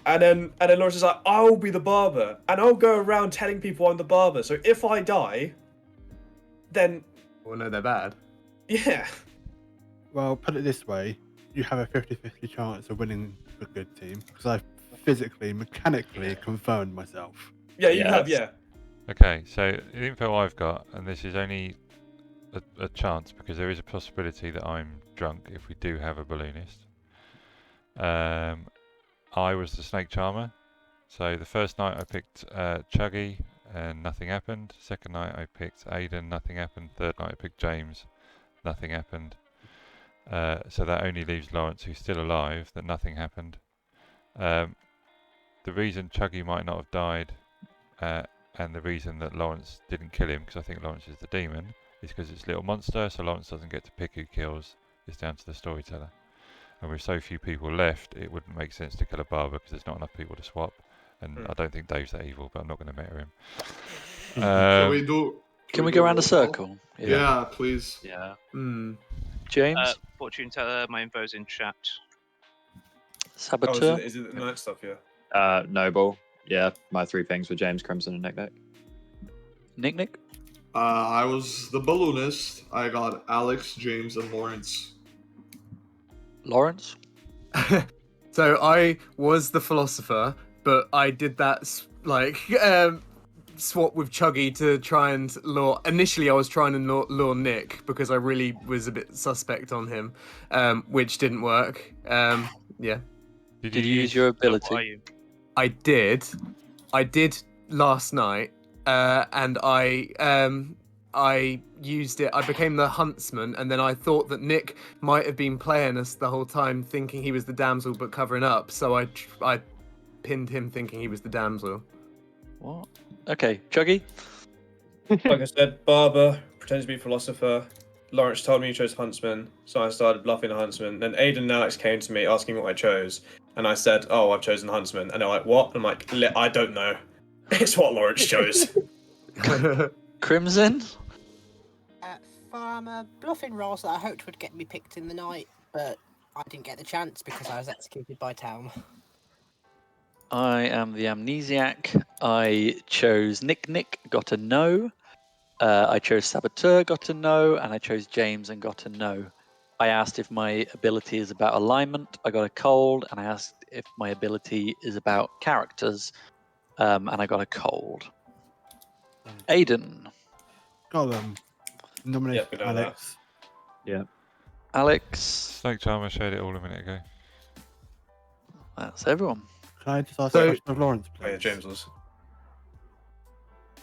And then Laurence is like, I'll be the barber, and I'll go around telling people I'm the barber. So if I die, then Well, no, they're bad. yeah. Well, put it this way: you have a 50-50 chance of winning the good team because I physically, mechanically confirmed myself. Yeah, you have, yeah. Okay, so the info I've got, and this is only a chance because there is a possibility that I'm drunk if we do have a balloonist. I was the snake charmer, so the first night I picked Chuggy and nothing happened. Second night I picked Aidan, nothing happened. Third night I picked James, nothing happened. So that only leaves Laurence, who's still alive, that nothing happened. The reason Chuggy might not have died and the reason that Laurence didn't kill him, because I think Laurence is the demon, is because it's Little Monster, so Laurence doesn't get to pick who kills. It's down to the Storyteller. And with so few people left, it wouldn't make sense to kill a barber because there's not enough people to swap. And I don't think Dave's that evil, but I'm not going to meta him. Can we go around a circle? Yeah, please. Yeah. James? Fortune teller, my info's in chat. Saboteur? Oh, is it the night stuff, yeah? Noble. Yeah, my 3 things were James, Crimson, and Nick. Nick? I was the balloonist. I got Alex, James, and Laurence. Laurence? So I was the philosopher, but I did that swap with Chuggy to try and lure. Initially, I was trying to lure Nick because I really was a bit suspect on him, which didn't work. Yeah. Did you use your ability? I did last night, and I used it. I became the huntsman, and then I thought that Nick might have been playing us the whole time, thinking he was the damsel but covering up. So I pinned him, thinking he was the damsel. What? Okay, Chuggy. Like I said, barber, pretends to be philosopher. Laurence told me he chose huntsman, so I started bluffing the huntsman. Then Aidan and Alex came to me asking what I chose, and I said, "Oh, I've chosen huntsman." And they're like, "What?" And I'm like, "I don't know. It's what Laurence chose." Crimson? For bluffing roles that I hoped would get me picked in the night, but I didn't get the chance because I was executed by town. I am the amnesiac. I chose Nick, got a no. I chose Saboteur, got a no. And I chose James and got a no. I asked if my ability is about alignment. I got a cold. And I asked if my ability is about characters. And I got a cold. Aidan. Gollum. Nominate Yeah, Alex. Yeah. Alex. Snake Charmer showed it all a minute ago. That's everyone. Can I just ask a question of Laurence, please? Oh, yeah, James was.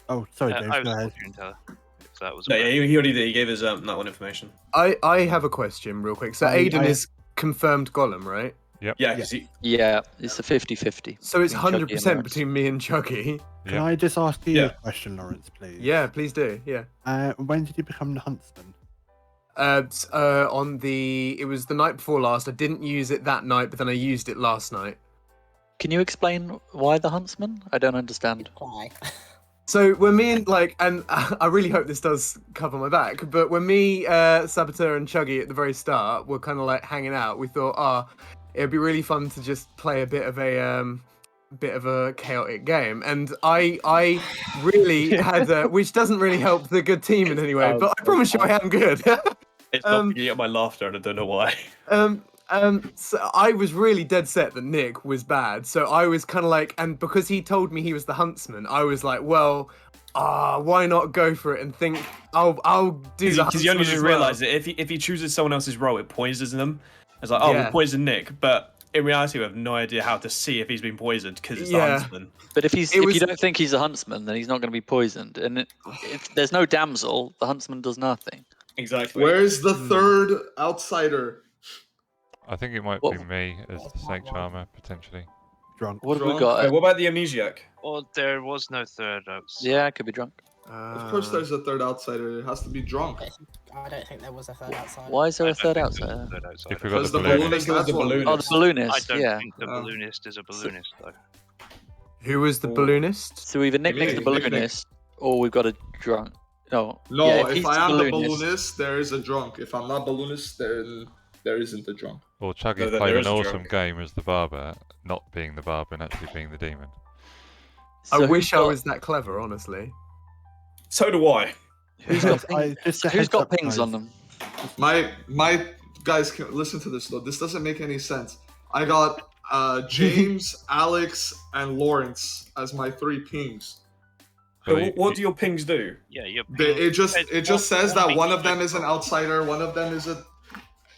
Oh, sorry, James. I was Go a ahead. fortune teller. If that was No, yeah, he already did. He gave us that one information. I have a question real quick. So Aidan is confirmed Gollum, right? Yep. Yeah, because Yeah, it's a 50-50. So it's between Chuggy and 100% Laurence. between me and Chuggy. Can I just ask you a question, Laurence, please? Yeah, please do. Yeah. When did you become the huntsman? It was the night before last. I didn't use it that night, but then I used it last night. Can you explain why the huntsman? I don't understand. Why? So when me and I really hope this does cover my back, but when me, Saboteur and Chuggy at the very start were kind of like hanging out, we thought, it'd be really fun to just play a bit of a chaotic game, and I really had which doesn't really help the good team in any way, but I promise you I am good. it's not picking up my laughter, and I don't know why. So I was really dead set that Nick was bad, so I was kind of like, and because he told me he was the huntsman, I was like, well, why not go for it and think I'll do the huntsman. Because you only just realised that if he chooses someone else's role, it poisons them. It's like, we'll poison Nick, but in reality, we have no idea how to see if he's been poisoned because it's the huntsman. But if you don't think he's a huntsman, then he's not going to be poisoned. And if there's no damsel, the huntsman does nothing. Exactly. Where's the third outsider? I think it might be me as the snake charmer, potentially. Drunk. What have we Drunk. got? Wait, what about the amnesiac? Or there was no third outside. Yeah, I could be drunk. Of course, there's a third outsider. It has to be drunk. I don't think there was a third outside. Why is there I a don't third think there was a outsider? third outsider. If we got Because the the balloonist. balloonist, that's one. Oh, the balloonist. I don't Yeah. think the balloonist is a balloonist, though. Who was the balloonist? So either Nick Nick's the Nick Nick. balloonist, or we've got a drunk. No. No, yeah, if he's I am the balloonist, there is a drunk. If I'm not balloonist, then there isn't a drunk. Or Chuggy No, there played is an a awesome drunk. game as the barber, not being the barber and actually being the demon. So I who's wish I got- was that clever, honestly. So do I. Who's got, Just a who's heads got up, pings guys. on them? My guys, listen to this though. This doesn't make any sense. I got James, Alex, and Laurence as my 3 pings. So what do your pings do? Yeah, you're It just says that one of them is an outsider, one of them is a.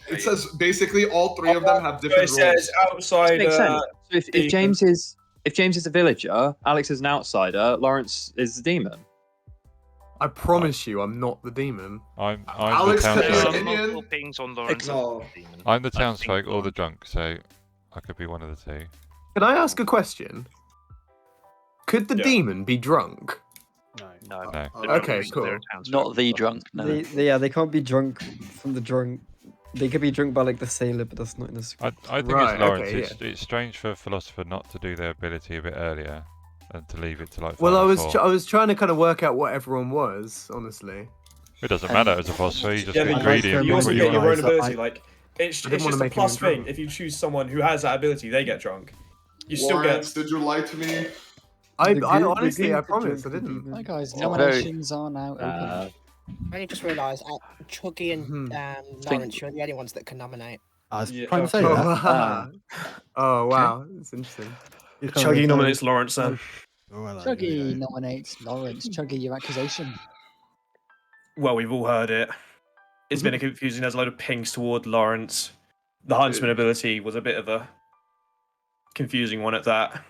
It says basically all 3 of them have So different it says roles. outside. Makes sense. So if demon. James is a villager, Alex is an outsider, Laurence is the demon. I promise you, I'm not the demon. I'm the Alex could be There's townsfolk. an multiple Indian. pings on Laurence. No. Demon. I'm the I townsfolk think or the drunk, so I could be one of the 2. Can I ask a question? Could the Yeah. demon be drunk? No. No. They're Okay, not- cool. they're townsfolk. Not the drunk. No. They can't be drunk from the drunk. They could be drunk by like the sailor, but that's not in the script. I think Right, it's Laurence. okay, It's strange for a philosopher not to do their ability a bit earlier and to leave it to like. Well, final I four. was trying to kind of work out what everyone was, honestly. It doesn't matter as a philosopher. You just Yeah, get but greedy you and do also what get you your want. own I- ability. Like it's I didn't wanna just a make plus anyone thing. drunk. If you choose someone who has that ability, they get drunk. You still Laurence, get. did you lie to me? I The honestly, game I could promise, I drink the didn't. demon. Hi guys, Very- nominations are now open. I only just realised Chuggy and Laurence, you're the only ones that can nominate. I was Yeah, trying to say Oh, that. wow. Oh, wow. That's interesting. You can't Chuggy really nominates say- Laurence then. Oh, well, Chuggy nominates Laurence. Chuggy, your accusation. Well, we've all heard it. It's been a confusing. There's a load of pings toward Laurence. The Huntsman ability was a bit of a confusing one at that.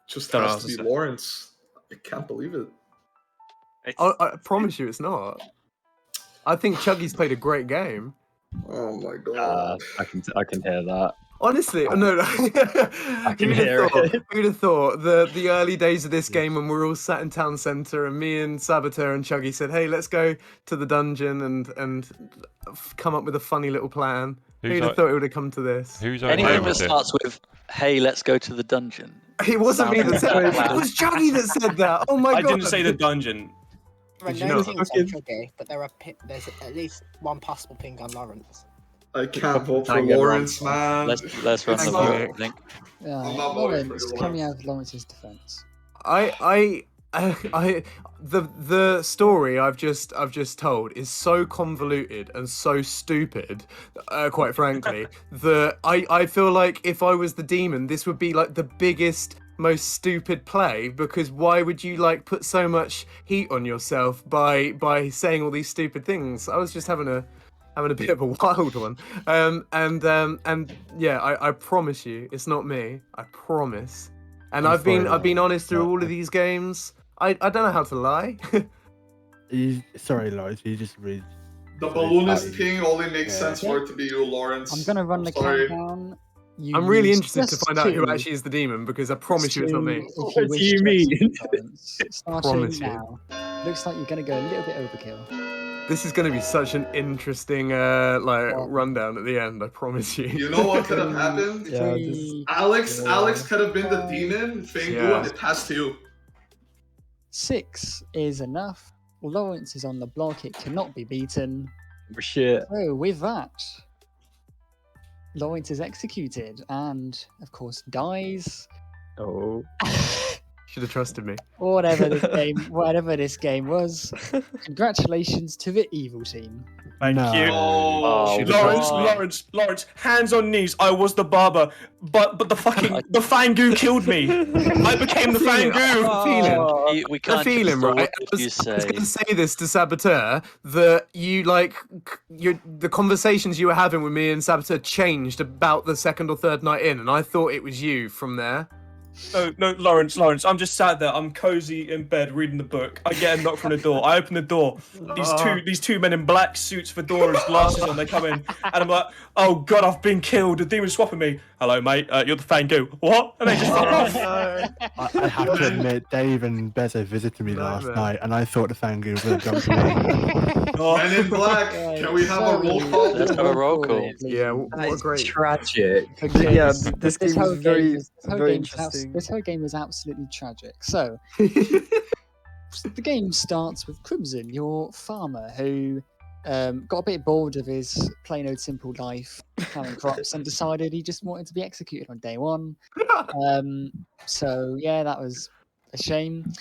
Just Don't has ask to be us. Laurence. I can't believe it. I promise you, it's not. I think Chuggy's played a great game. Oh my god. I can hear that. Honestly, no. I can hear it. Who'd have thought the early days of this game when we're all sat in town centre and me and Saboteur and Chuggy said, "Hey, let's go to the dungeon and come up with a funny little plan." Who'd have thought it would have come to this? Who's Anything idea that was it? starts with "Hey, let's go to the dungeon." It wasn't me that said it. It was Chuggy that said that. Oh my I god! didn't say the dungeon. There are Did you no not? pings on Chuggy, but there's at least one possible ping on Laurence. I can't vote for Can't get Laurence, man. Let's run the Thank vote. you. I think. I'm not voting for Lawrence, you, coming Lawrence. out of Lawrence's defence. The story I've just told is so convoluted and so stupid, quite frankly, that I feel like if I was the demon, this would be like the biggest, most stupid play, because why would you like put so much heat on yourself by saying all these stupid things? I was just having a bit of a wild one. And yeah, I promise you, it's not me. I promise. And I'm I've been sorry, honest through no, all of these games. I don't know how to lie. Sorry, Lawrence, you just read. The Sorry, balloonist Patty. ping only makes Yeah. sense for it to be you, Lawrence. I'm gonna run the Sorry. countdown. You I'm really use interested to just find out who two. actually is the demon, because I promise you it's not me. If What you do wish you to mean? execute Lawrence. Starting Promise you. now. Looks like you're gonna go a little bit overkill. This is going to be such an interesting rundown at the end. I promise you. You know what could have happened? Yeah, Three, Alex could have been the demon, Fangu, Yeah. and it passed to you. 6 is enough. Lawrence is on the block. It cannot be beaten. Shit. So with that, Lawrence is executed and, of course, dies. Oh. Should have trusted me. Or whatever this game was. Congratulations to the evil team. Thank No. you. Oh, Lawrence, hands on knees. I was the barber, but the Fangu killed me. I became the Fangu. Feeling. We can't feeling, control right? what you I was say. going to say this to Saboteur, that you the conversations you were having with me and Saboteur changed about the second or third night in, and I thought it was you from there. No, Lawrence. I'm just sat there. I'm cozy in bed reading the book. I get a knock from the door. I open the door. These two men in black suits, fedoras, glasses on. They come in, and I'm like, "Oh God, I've been killed. The demon's swapping me." hello, mate. You're the Fangu. What? And they just fuck off. I have to admit, Dave and Bezzo visited me last night, and I thought the Fangu was going to jump me. Men in Black, can we have a roll call? Let's have a roll call. Yeah, what a great. Tragic. Okay, Yeah, this game was very interesting. This whole game was absolutely tragic. So, the game starts with Crimson, your farmer, who got a bit bored of his plain old simple life, planting crops, and decided he just wanted to be executed on day one. So, yeah, that was a shame.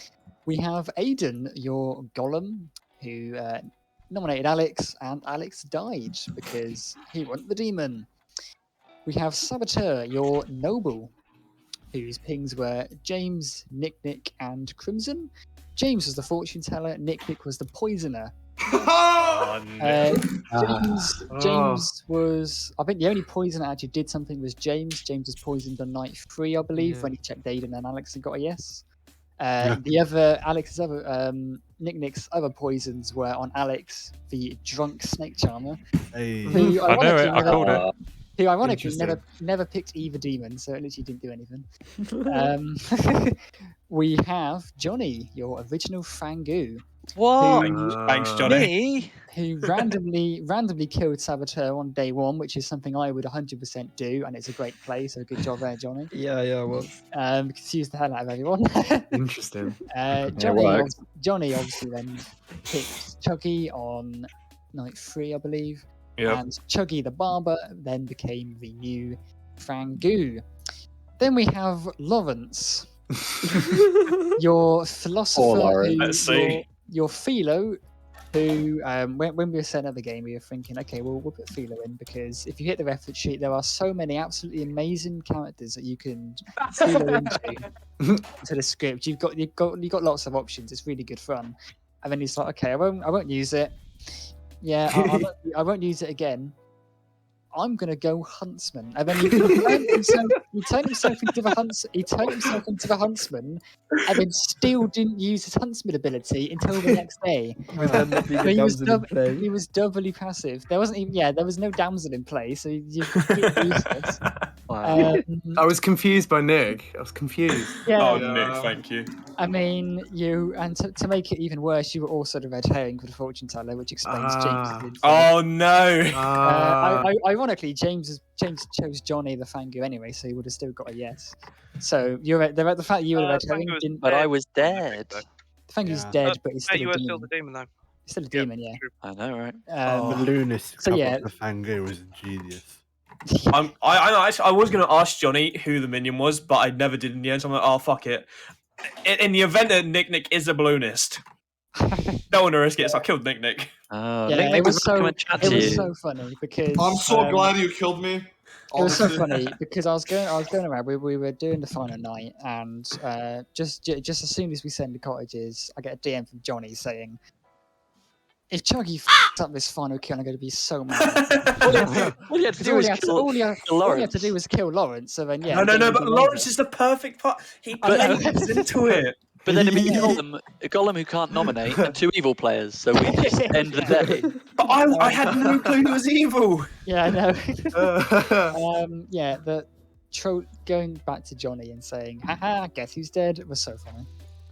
We have Aidan, your golem, who nominated Alex, and Alex died because he wasn't the demon. We have Saboteur, your noble, whose pings were James, Nick, and Crimson. James was the fortune teller, Nick was the poisoner. James was, I think the only poisoner that actually did something was James. James was poisoned on night 3, I believe, when he checked Aidan and Alex and got a yes. The other, Nick's other poisons were on Alex, the drunk snake charmer. Hey. I know it, I called it. Who ironically never picked either demon, so it literally didn't do anything. We have Johnny, your original Fangu. What? Thanks, Johnny. Me? Who randomly killed Saboteur on day 1, which is something I would 100% do, and it's a great play, so good job there, Johnny. Yeah, it was. Confused the hell out of everyone. Interesting. Johnny obviously then picked Chuggy on night 3, I believe. Yep. And Chuggy the barber then became the new Fangu. Then we have Laurence, your philosopher, your Philo, who when we were setting up the game, we were thinking, okay, well, we'll put Philo in because if you hit the reference sheet, there are so many absolutely amazing characters that you can Philo into the script. You've got lots of options. It's really good fun. And then he's like, okay, I won't use it. Yeah, I won't use it again. I'm gonna go huntsman, and then he turned himself into the huntsman, and then still didn't use his huntsman ability until the next day. He was doubly passive. There wasn't even there was no damsel in play, so you're completely useless. Wow. I was confused by Nick. I was confused. Yeah. Nick, thank you. I mean, to make it even worse, you were also the red herring for the fortune teller, which explains James. Oh no! Ironically, James chose Johnny the Fangu anyway, so he would have still got a yes. So the fact you were the red herring didn't. But I was dead. The Fangu's dead, but he's still a demon. Still the demon though. He's still a demon, yeah. I know, right? The Lunis of the Fangu was genius. I was going to ask Johnny who the minion was, but I never did in the end. So I'm like, oh fuck it. In the event that Nick is a balloonist, don't want to risk it. So I killed Nick. It was so funny because I'm so glad you killed me. It was so funny because I was going around. We were doing the final night, and just as soon as we send the cottages, I get a DM from Johnny saying, "If Chuggy f***ed up this final kill, I'm going to be so mad." All you had to do was kill Laurence. All you had to do was kill Laurence. So then, yeah. No, but Laurence is the perfect part. He plays into it. But then it'd be a golem who can't nominate and 2 evil players, so we just end the day. But I had no clue he was evil. Yeah, I know. The troll going back to Johnny and saying, "Haha, guess who's dead?" was so funny.